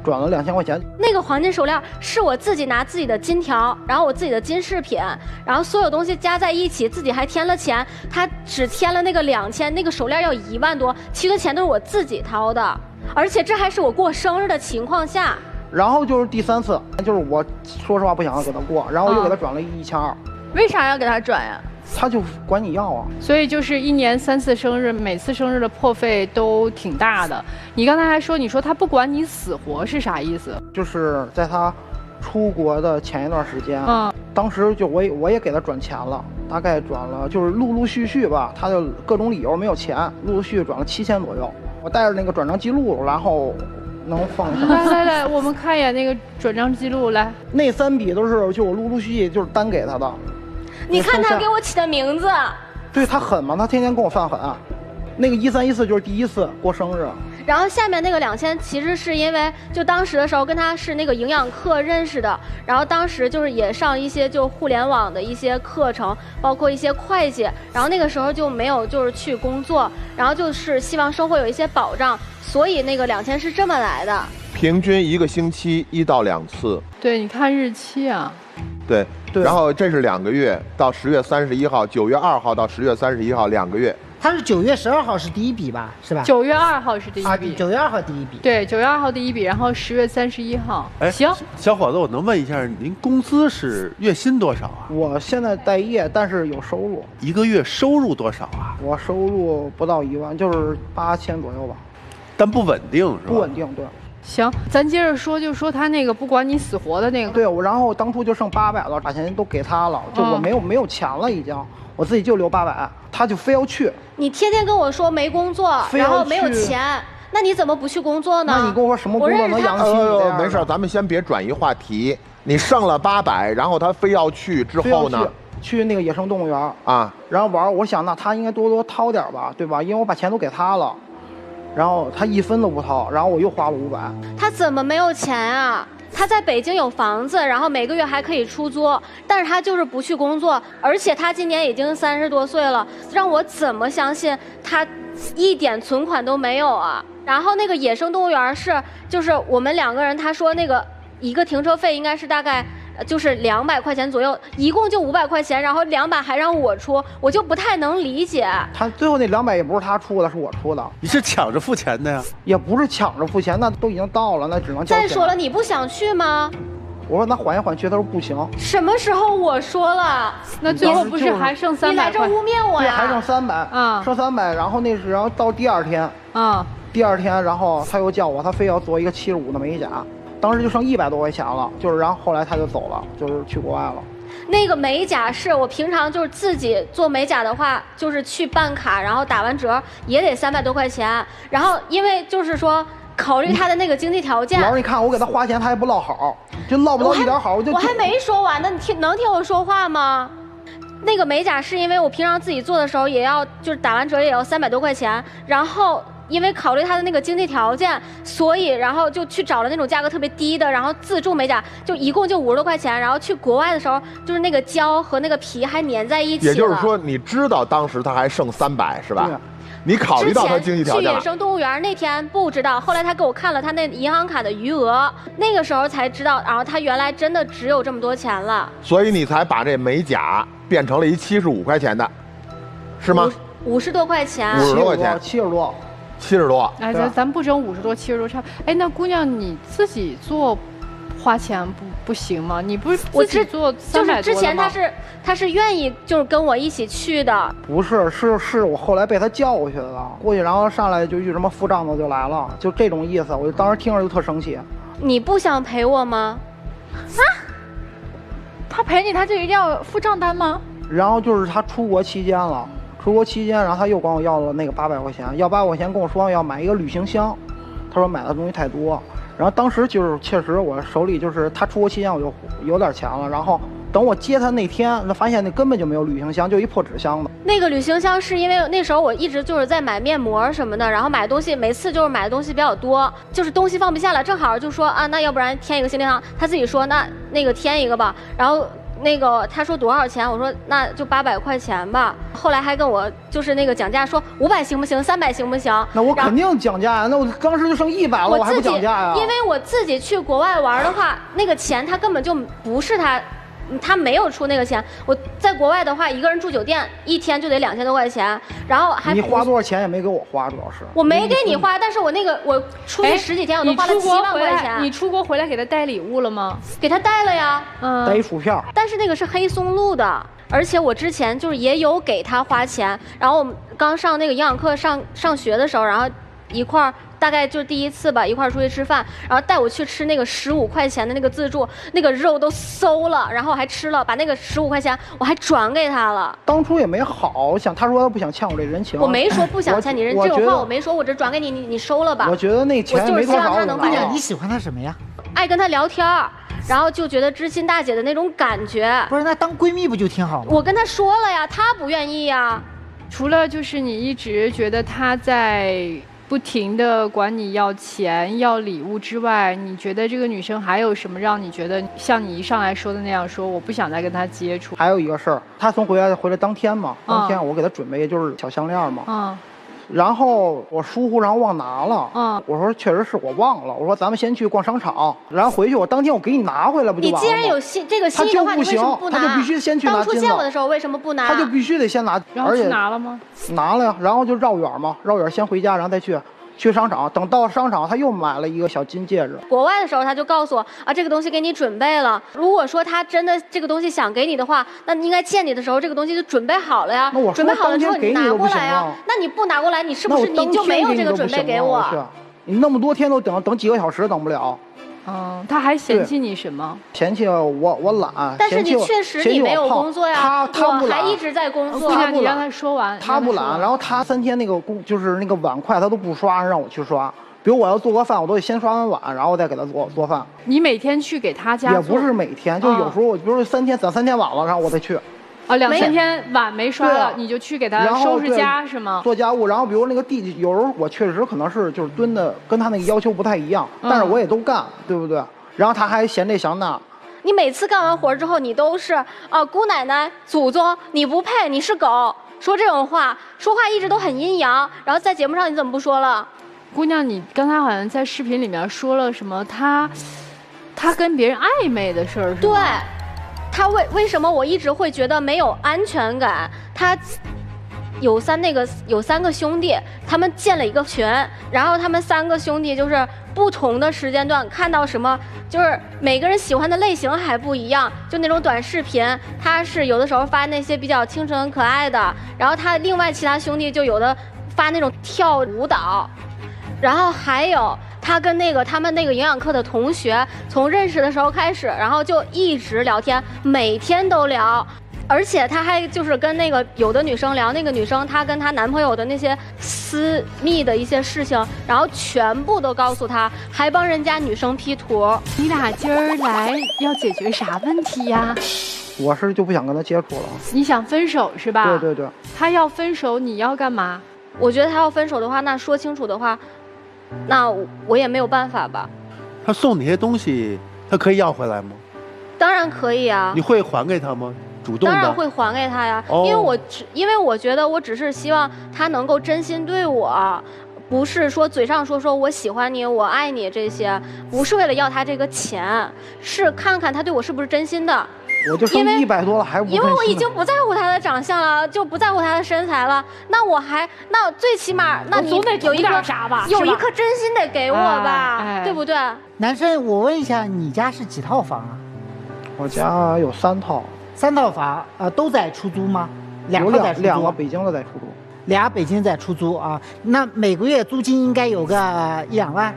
转了2000块钱。那个黄金手链是我自己拿自己的金条，然后我自己的金饰品，然后所有东西加在一起，自己还添了钱，他只添了那个2000，那个手链要1万多，其余的钱都是我自己掏的，而且这还是我过生日的情况下。然后就是第3次，就是我说实话不想给他过，然后又给他转了1200。为啥要给他转呀？他就管你要啊。所以就是1年3次生日，每次生日的破费都挺大的。你刚才还说，你说他不管你死活是啥意思？就是在他出国的前一段时间，当时就我也给他转钱了，大概转了就是陆陆续续吧，他的各种理由没有钱，陆陆续续转了7000左右。我带着那个转账记录，然后能放一下。来，我们看一眼那个转账记录来。那3笔都是就我陆陆续续就是单给他的。你看他给我起的名字，对他狠吗？他天天跟我犯狠。那个13、14就是第1次过生日。然后下面那个2000，其实是因为就当时的时候跟他是那个营养课认识的，然后当时就是也上一些就互联网的一些课程，包括一些会计，然后那个时候就没有就是去工作，然后就是希望生活有一些保障，所以那个2000是这么来的。平均1个星期1到2次。对，你看日期啊。对，然后这是2个月，到10月31号，9月2号到10月31号2个月。他是9月12号是第一笔吧？是吧？9月2号是第一笔。9月2号第一笔。对，9月2号第一笔，然后10月31号。哎，行，小伙子，我能问一下，您工资是月薪多少啊？我现在待业，但是有收入。1个月收入多少啊？我收入不到1万，就是8000左右吧。但不稳定是吧？不稳定，对。行，咱接着说，就说他那个不管你死活的那个。对，然后当初就剩800了，把钱都给他了，就我没有钱了已经，我自己就留800，他就非要去。你天天跟我说没工作，然后没有钱，那你怎么不去工作呢？那你跟我说什么工作能养起你？没事，咱们先别转移话题。你剩了800，然后他非要去之后呢？去那个野生动物园啊，然后玩。我想那他应该多多掏点吧，对吧？因为我把钱都给他了。然后他1分都不掏，然后我又花了500。他怎么没有钱啊？他在北京有房子，然后每个月还可以出租，但是他就是不去工作，而且他今年已经30多岁了，让我怎么相信他一点存款都没有啊？然后那个野生动物园就是我们2个人，他说那个一个停车费应该是大概就是200块钱左右，一共就500块钱，然后200还让我出，我就不太能理解。他最后那200也不是他出的，是我出的。你是抢着付钱的呀？也不是抢着付钱，那都已经到了，那只能交钱。再说了，你不想去吗？我说那缓一缓去，他说不行。什么时候我说了？那最后不是还剩300块？你来这污蔑我呀？对，还剩300啊，剩300，然后那是然后到第2天啊，第2天，然后他又叫我，他非要做一个75的美甲。当时就剩100多块钱了，就是然后后来他就走了，就是去国外了。那个美甲是我平常就是自己做美甲的话，就是去办卡，然后打完折也得300多块钱。然后因为就是说考虑他的那个经济条件，老师你看我给他花钱，他还不落好，就落不到一点好，我还没说完呢，你能听我说话吗？那个美甲是因为我平常自己做的时候也要就是打完折也要300多块钱，然后。因为考虑他的那个经济条件，所以然后就去找了那种价格特别低的，然后自助美甲就一共就50多块钱，然后去国外的时候，就是那个胶和那个皮还粘在一起了。也就是说，你知道当时他还剩300是吧？你考虑到他经济条件了。去野生动物园那天不知道，后来他给我看了他那银行卡的余额，那个时候才知道，然后他原来真的只有这么多钱了。所以你才把这美甲变成了一75块钱的，是吗？50多块钱。50多块钱，70多。70多，哎，咱不整50多、70多差。哎，那姑娘你自己做，花钱不行吗？你不是自己做300多的吗？就是之前他是愿意就是跟我一起去的。不是，是我后来被他叫过去的了，过去然后上来就什么付账的就来了，就这种意思。我就当时听着就特生气。你不想陪我吗？啊？他陪你，他就一定要付账单吗？然后就是他出国期间了。出国期间，然后他又管我要了那个800块钱，要800块钱跟我说要买一个旅行箱，他说买的东西太多，然后当时就是确实我手里就是他出国期间我就有点钱了，然后等我接他那天，发现那根本就没有旅行箱，就一破纸箱子。那个旅行箱是因为那时候我一直就是在买面膜什么的，然后买东西每次就是买的东西比较多，就是东西放不下了，正好就说啊，那要不然添一个行李箱，他自己说那个添一个吧，然后。那个他说多少钱，我说那就800块钱吧。后来还跟我就是那个讲价，说500行不行，300行不行？那我肯定讲价呀，那我当时就剩100了，我还不讲价呀？因为我自己去国外玩的话，那个钱他根本就不是他没有出那个钱。我在国外的话，一个人住酒店1天就得2000多块钱，然后还你花多少钱也没给我花，主要是我没给你花，但是我出去10几天，我都花了7万块钱。你出国回来给他带礼物了吗？给他带了呀，带一薯片，但是那个是黑松露的。而且我之前就是也有给他花钱，然后我们刚上那个营养课上学的时候，然后一块儿大概就第1次吧，一块儿出去吃饭，然后带我去吃那个15块钱的那个自助，那个肉都馊了，然后我还吃了，把那个15块钱我还转给他了。当初也没好想，他说他不想欠我这人情，我没说不想欠你人，这种话我没说，我只转给你，你收了吧。我觉得那钱没多少。你喜欢他什么呀？爱跟他聊天，然后就觉得知心大姐的那种感觉。不是，那当闺蜜不就挺好吗？我跟他说了呀，他不愿意呀。除了就是你一直觉得他在不停的管你要钱要礼物之外，你觉得这个女生还有什么让你觉得像你一上来说的那样，说我不想再跟他接触？还有一个事儿，他从回来当天嘛，当天我给他准备就是小项链嘛，然后我疏忽，然后忘拿了。我说确实是我忘了。我说咱们先去逛商场，然后回去我当天我给你拿回来不就完了吗？你既然有这个心意的话，你为什么不拿？他就必须先去拿金子。当初见我的时候为什么不拿？他就必须得先拿。然后去拿了吗？拿了呀，然后就绕远嘛，绕远先回家，然后再去商场。等到商场，他又买了一个小金戒指。国外的时候他就告诉我啊，这个东西给你准备了。如果说他真的这个东西想给你的话，那应该见你的时候这个东西就准备好了呀。那我准备好了之后你拿过来呀。啊、那你不拿过来，你是不是你就没有这个准备给我？你那么多天都等几个小时等不了。他还嫌弃你什么？嫌弃我懒。但是你确实你没有工作呀，他不懒，我还一直在工作。你让他说完。他不懒，然后他3天那个就是那个碗筷他都不刷，让我去刷。比如我要做个饭，我都得先刷完碗，然后再给他做饭。你每天去给他家？也不是每天，就有时候我比如说3天等3天晚了，然后我再去。2、3天碗没刷了，你就去给他收拾家是吗？做家务，然后比如那个地，有时候我确实可能是就是蹲的跟他那个要求不太一样，但是我也都干，对不对？然后他还嫌这嫌那。你每次干完活之后，你都是姑奶奶、祖宗，你不配，你是狗，说这种话，说话一直都很阴阳。然后在节目上你怎么不说了？姑娘，你刚才好像在视频里面说了什么？他跟别人暧昧的事儿是吗？对。他为什么我一直会觉得没有安全感？他有3个兄弟，他们建了一个群，然后他们3个兄弟就是不同的时间段看到什么，就是每个人喜欢的类型还不一样。就那种短视频，他是有的时候发那些比较清纯可爱的，然后他另外其他兄弟就有的发那种跳舞蹈，然后还有。他跟他们那个营养课的同学从认识的时候开始，然后就一直聊天，每天都聊，而且他还就是跟有的女生聊，那个女生她跟她男朋友的那些私密的一些事情，然后全部都告诉他，还帮人家女生 P 图。你俩今儿来要解决啥问题呀？我是就不想跟他接触了。你想分手是吧？对。他要分手，你要干嘛？我觉得他要分手的话，那说清楚的话。那我也没有办法吧。他送你些东西，他可以要回来吗？当然可以啊。你会还给他吗？主动的？当然会还给他呀，因为我觉得我只是希望他能够真心对我，不是说嘴上说我喜欢你，我爱你这些，不是为了要他这个钱，是看看他对我是不是真心的。我就剩100多了，还不因为我已经不在乎他的长相了，就不在乎他的身材了。那最起码，那你有一颗啥吧？有一颗真心得给我吧，对不对？男生，我问一下，你家是几套房啊？我家有3套。3套房都在出租吗？2个在出租。2个北京的在出租。俩北京在出租啊？那每个月租金应该有个1、2万？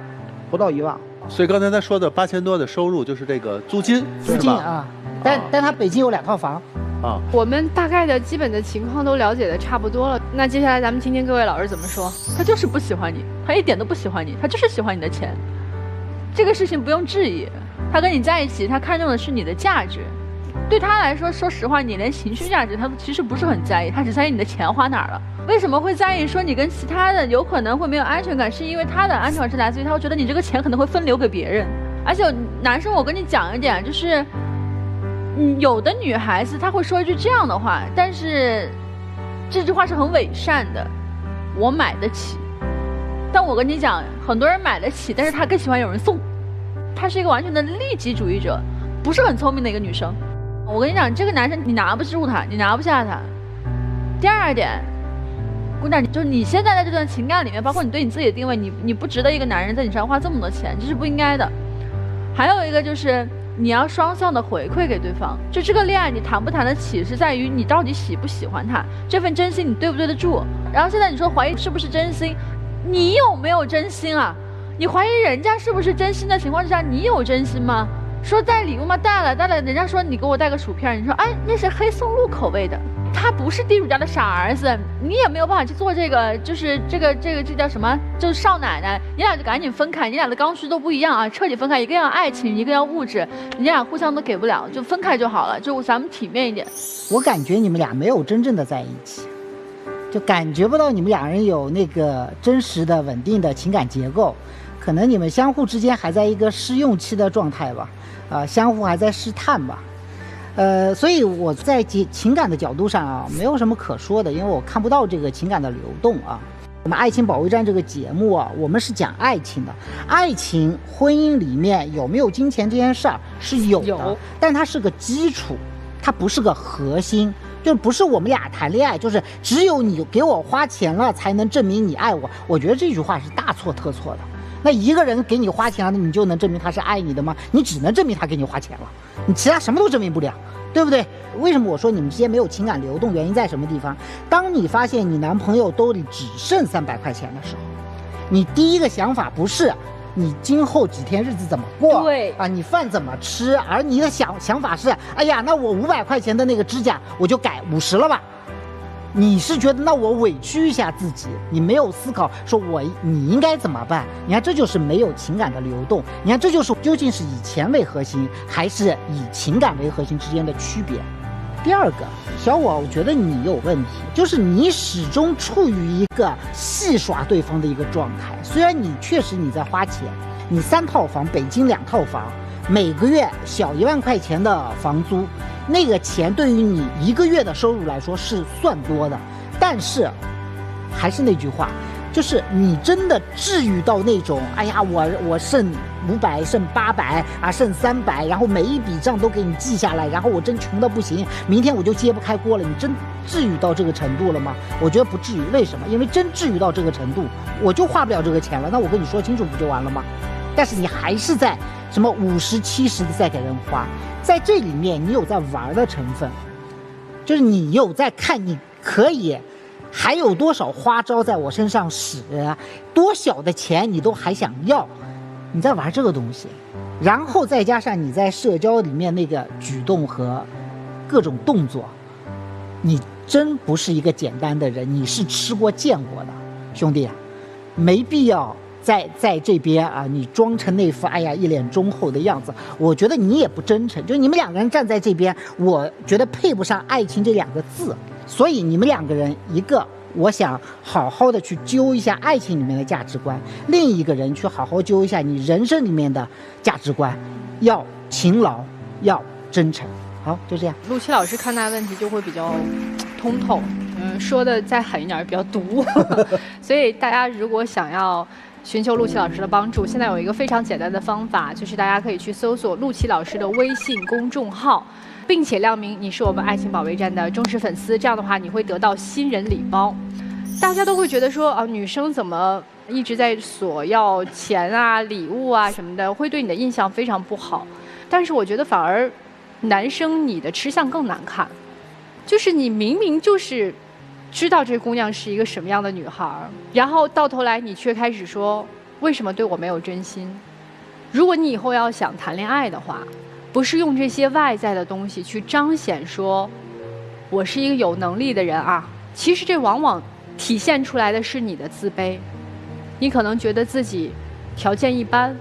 不到1万。所以刚才他说的8000多的收入就是这个租金啊。但他北京有2套房啊。我们大概的基本的情况都了解的差不多了，那接下来咱们听听各位老师怎么说。他就是不喜欢你，他一点都不喜欢你，他就是喜欢你的钱，这个事情不用质疑。他跟你在一起，他看重的是你的价值。对他来说，说实话，你连情绪价值他其实不是很在意，他只在意你的钱花哪儿了。为什么会在意说你跟其他的有可能会没有安全感？是因为他的安全感是来自于他会觉得你这个钱可能会分流给别人。而且男生，我跟你讲一点，就是有的女孩子她会说一句这样的话，但是这句话是很伪善的，我买得起。但我跟你讲，很多人买得起，但是她更喜欢有人送，她是一个完全的利己主义者，不是很聪明的一个女生。我跟你讲，这个男生你拿不住他，你拿不下他。第二点，姑娘，就是你现在在这段情感里面，包括你对你自己的定位，你不值得一个男人在你身上花这么多钱，这是不应该的。还有一个就是你要双向的回馈给对方，就这个恋爱你谈不谈得起，是在于你到底喜不喜欢他，这份真心你对不对得住。然后现在你说怀疑是不是真心，你有没有真心啊？你怀疑人家是不是真心的情况之下，你有真心吗？说带礼物吗？带了，人家说你给我带个薯片，你说哎那是黑松露口味的，他不是地主家的傻儿子，你也没有办法去做这个，就是这叫什么？就是少奶奶，你俩就赶紧分开，你俩的刚需都不一样啊，彻底分开，一个要爱情，一个要物质，你俩互相都给不了，就分开就好了，就咱们体面一点。我感觉你们俩没有真正的在一起，就感觉不到你们两人有那个真实的稳定的情感结构，可能你们相互之间还在一个试用期的状态吧，相互还在试探吧。所以我在情感的角度上啊，没有什么可说的，因为我看不到这个情感的流动啊。我们《爱情保卫战》这个节目啊，我们是讲爱情的，爱情婚姻里面有没有金钱这件事儿是有的，但它是个基础，它不是个核心。就不是我们俩谈恋爱，就是只有你给我花钱了才能证明你爱我。我觉得这句话是大错特错的。那一个人给你花钱了，你就能证明他是爱你的吗？你只能证明他给你花钱了，你其他什么都证明不了，对不对？为什么我说你们之间没有情感流动？原因在什么地方？当你发现你男朋友兜里只剩300块钱的时候，你第一个想法不是你今后几天日子怎么过？对啊，你饭怎么吃？而你的想法是，哎呀，那我500块钱的那个指甲我就改50了吧？你是觉得那我委屈一下自己，你没有思考说你应该怎么办？你看这就是没有情感的流动。你看这就是究竟是以钱为核心还是以情感为核心之间的区别。第二个，小我觉得你有问题，就是你始终处于一个戏耍对方的一个状态。虽然你确实你在花钱，你3套房，北京2套房，每个月小1万块钱的房租，那个钱对于你1个月的收入来说是算多的。但是还是那句话，就是你真的至于到那种，哎呀，我剩500，剩800啊，剩300，然后每一笔账都给你记下来，然后我真穷的不行，明天我就揭不开锅了。你真至于到这个程度了吗？我觉得不至于。为什么？因为真至于到这个程度，我就花不了这个钱了。那我跟你说清楚不就完了吗？但是你还是在什么50、70的在给人花，在这里面你有在玩的成分，就是你有在看你可以还有多少花招在我身上使，多小的钱你都还想要，你在玩这个东西。然后再加上你在社交里面那个举动和各种动作，你真不是一个简单的人，你是吃过见过的，兄弟，没必要在这边啊，你装成那副哎呀一脸忠厚的样子，我觉得你也不真诚。就你们2个人站在这边，我觉得配不上爱情这2个字。所以你们2个人，一个我想好好的去揪一下爱情里面的价值观，另一个人去好好揪一下你人生里面的价值观，要勤劳，要真诚。好，就这样。陆琪老师看待问题就会比较通透，说的再狠一点比较毒，所以大家如果想要寻求陆琪老师的帮助，现在有一个非常简单的方法，就是大家可以去搜索陆琪老师的微信公众号，并且亮明你是我们爱情保卫战的忠实粉丝，这样的话你会得到新人礼包。大家都会觉得说啊，女生怎么一直在索要钱啊、礼物啊什么的，会对你的印象非常不好。但是我觉得反而男生你的吃相更难看，就是你明明就是知道这姑娘是一个什么样的女孩，然后到头来你却开始说为什么对我没有真心。如果你以后要想谈恋爱的话，不是用这些外在的东西去彰显说我是一个有能力的人啊，其实这往往体现出来的是你的自卑。你可能觉得自己条件一般，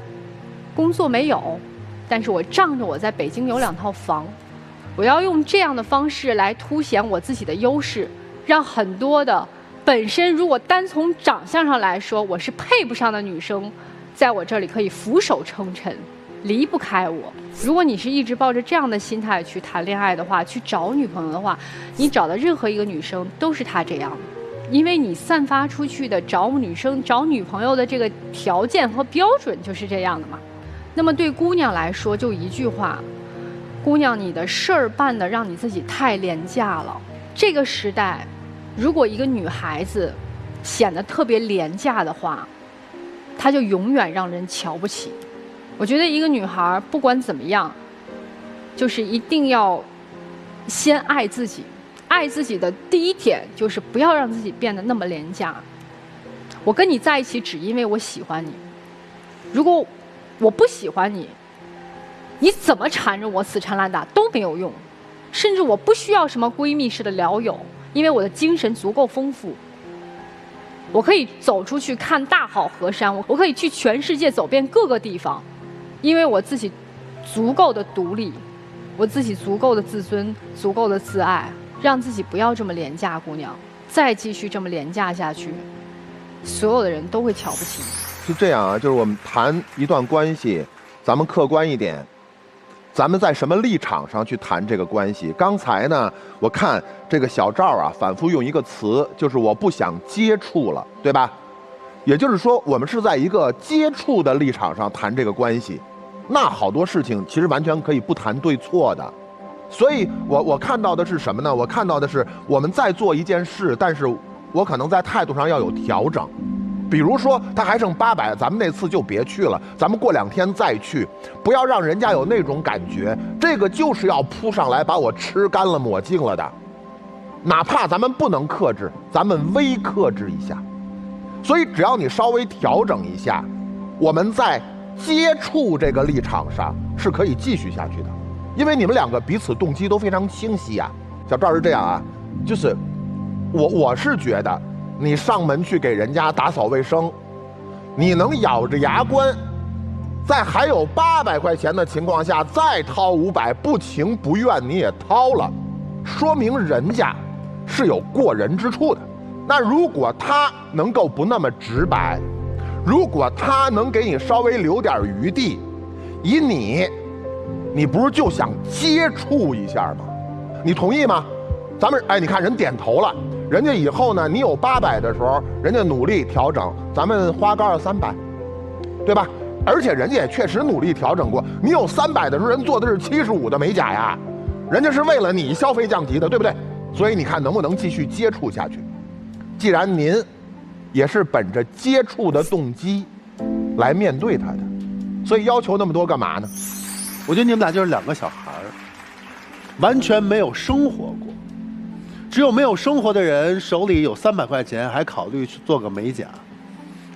工作没有，但是我仗着我在北京有2套房，我要用这样的方式来凸显我自己的优势，让很多的本身如果单从长相上来说我是配不上的女生，在我这里可以俯首称臣。离不开我。如果你是一直抱着这样的心态去谈恋爱的话，去找女朋友的话，你找的任何一个女生都是她这样的，因为你散发出去的找女生、找女朋友的这个条件和标准就是这样的嘛。那么对姑娘来说，就一句话，姑娘，你的事儿办得让你自己太廉价了。这个时代，如果一个女孩子显得特别廉价的话，她就永远让人瞧不起。我觉得一个女孩不管怎么样，就是一定要先爱自己。爱自己的第一点就是不要让自己变得那么廉价。我跟你在一起只因为我喜欢你，如果我不喜欢你，你怎么缠着我死缠烂打都没有用。甚至我不需要什么闺蜜式的聊友，因为我的精神足够丰富。我可以走出去看大好河山，我可以去全世界走遍各个地方，因为我自己足够的独立，我自己足够的自尊，足够的自爱，让自己不要这么廉价。姑娘，再继续这么廉价下去，所有的人都会瞧不起你。是这样啊，就是我们谈一段关系，咱们客观一点，咱们在什么立场上去谈这个关系？刚才呢，我看这个小赵啊，反复用一个词，就是我不想接触了，对吧？也就是说，我们是在一个接触的立场上谈这个关系，那好多事情其实完全可以不谈对错的。所以我看到的是什么呢？我看到的是我们在做一件事，但是我可能在态度上要有调整。比如说他还剩800，咱们那次就别去了，咱们过2天再去，不要让人家有那种感觉，这个就是要扑上来把我吃干了抹净了的。哪怕咱们不能克制，咱们微克制一下。所以只要你稍微调整一下，我们在接触这个立场上是可以继续下去的，因为你们两个彼此动机都非常清晰啊。小赵是这样啊，就是我是觉得你上门去给人家打扫卫生，你能咬着牙关，在还有800块钱的情况下再掏500，不情不愿你也掏了，说明人家是有过人之处的。那如果他能够不那么直白，如果他能给你稍微留点余地，以你不是就想接触一下吗？你同意吗？咱们你看人点头了，人家以后呢，你有800的时候，人家努力调整，咱们花高300，对吧？而且人家也确实努力调整过，你有300的时候，人做的是75的美甲呀，人家是为了你消费降级的，对不对？所以你看能不能继续接触下去？既然您也是本着接触的动机来面对他的，所以要求那么多干嘛呢？我觉得你们俩就是2个小孩儿，完全没有生活过。只有没有生活的人手里有300块钱，还考虑去做个美甲，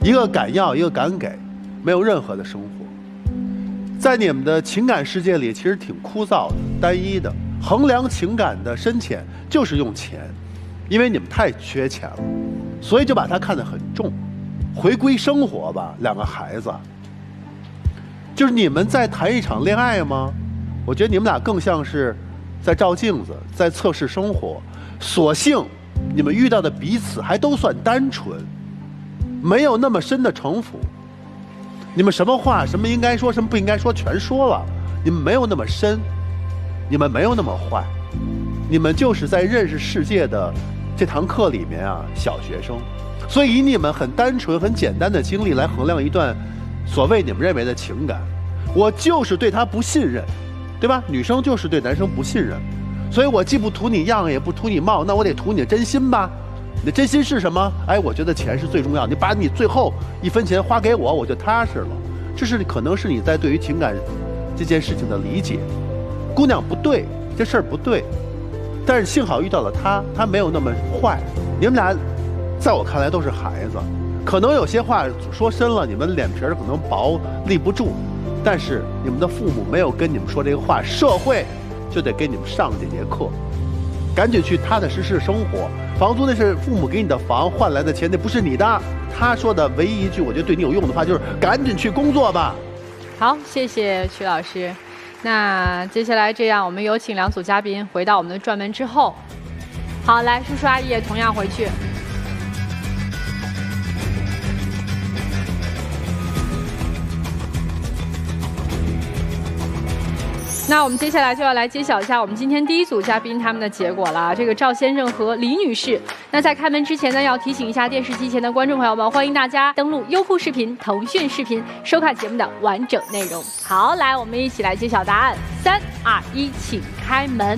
一个敢要，一个敢给，没有任何的生活。在你们的情感世界里，其实挺枯燥的、单一的。衡量情感的深浅就是用钱，因为你们太缺钱了，所以就把它看得很重。回归生活吧，2个孩子，就是你们在谈一场恋爱吗？我觉得你们俩更像是在照镜子，在测试生活。所幸你们遇到的彼此还都算单纯，没有那么深的城府。你们什么话，什么应该说，什么不应该说，全说了。你们没有那么深，你们没有那么坏，你们就是在认识世界的这堂课里面啊，小学生。所以以你们很单纯、很简单的经历来衡量一段所谓你们认为的情感，我就是对他不信任，对吧？女生就是对男生不信任。所以我既不图你样，也不图你貌，那我得图你的真心吧。你的真心是什么？我觉得钱是最重要，你把你最后1分钱花给我，我就踏实了。这是可能是你在对于情感这件事情的理解。姑娘不对，这事儿不对，但是幸好遇到了他没有那么坏。你们俩在我看来都是孩子，可能有些话说深了，你们脸皮可能薄，立不住。但是你们的父母没有跟你们说这个话，社会就得给你们上这节课，赶紧去踏踏实实生活。房租那是父母给你的房换来的钱，那不是你的。他说的唯一一句我觉得对你有用的话就是赶紧去工作吧。好，谢谢曲老师。那接下来这样，我们有请2组嘉宾回到我们的转门之后。好，来，叔叔阿姨也同样回去。那我们接下来就要来揭晓一下我们今天第一组嘉宾他们的结果了。这个赵先生和李女士。那在开门之前呢，要提醒一下电视机前的观众朋友们，欢迎大家登录优酷视频、腾讯视频收看节目的完整内容。好，来，我们一起来揭晓答案。3、2、1，请开门。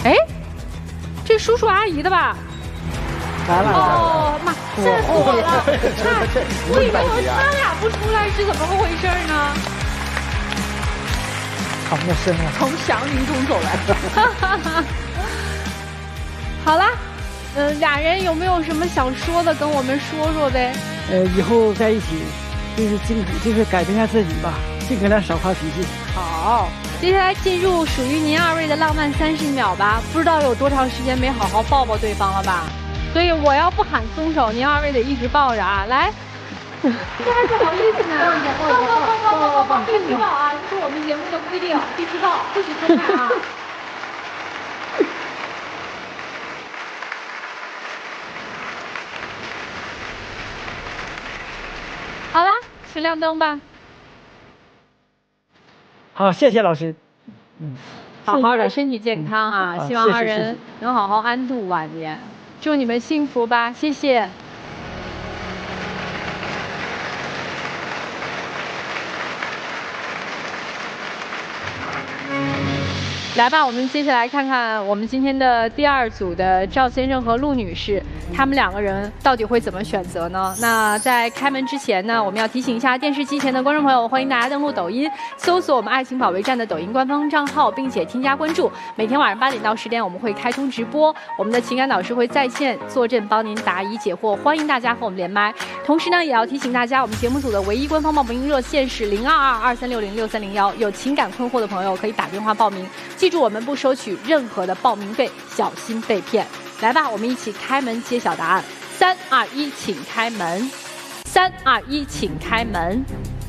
哎，这叔叔阿姨的吧？来了哦妈，吓死我了！我以为他俩不出来是怎么个回事呢？好陌生啊！从祥林中走来。好啦，俩人有没有什么想说的，跟我们说说呗？以后在一起，就是改变一下自己吧，尽可能少发脾气。好，接下来进入属于您二位的浪漫30秒吧。不知道有多长时间没好好抱抱对方了吧？所以我要不喊松手，您二位得一直抱着啊！来，这还是好意思呢！抱，必须抱啊！这是我们节目的规定，必须抱，不许分开啊！好啦，请亮灯吧。好，谢谢老师。好好的，身体健康啊！希望二人能好好安度晚年。祝你们幸福吧，谢谢。来吧，我们接下来看看我们今天的第2组的赵先生和陆女士，他们2个人到底会怎么选择呢？那在开门之前呢，我们要提醒一下电视机前的观众朋友，欢迎大家登录抖音，搜索我们爱情保卫战的抖音官方账号，并且添加关注。每天晚上8点到10点，我们会开通直播，我们的情感导师会在线坐镇帮您答疑解惑，欢迎大家和我们连麦。同时呢，也要提醒大家，我们节目组的唯一官方报名热线是022236063001，有情感困惑的朋友可以打电话报名。记住，我们不收取任何的报名费，小心被骗。来吧，我们一起开门揭晓答案。3、2、1，请开门。3、2、1，请开门。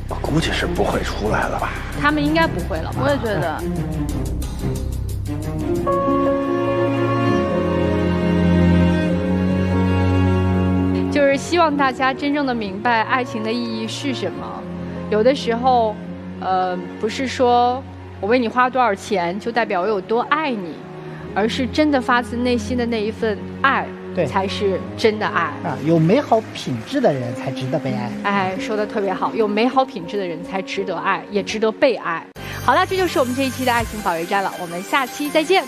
我估计是不会出来了吧？他们应该不会了吧？我也觉得。就是希望大家真正的明白爱情的意义是什么。有的时候，不是说我为你花多少钱就代表我有多爱你，而是真的发自内心的那一份爱，对，才是真的爱啊！有美好品质的人才值得被爱。哎，说的特别好，有美好品质的人才值得爱，也值得被爱。好了，这就是我们这一期的爱情保卫战了，我们下期再见。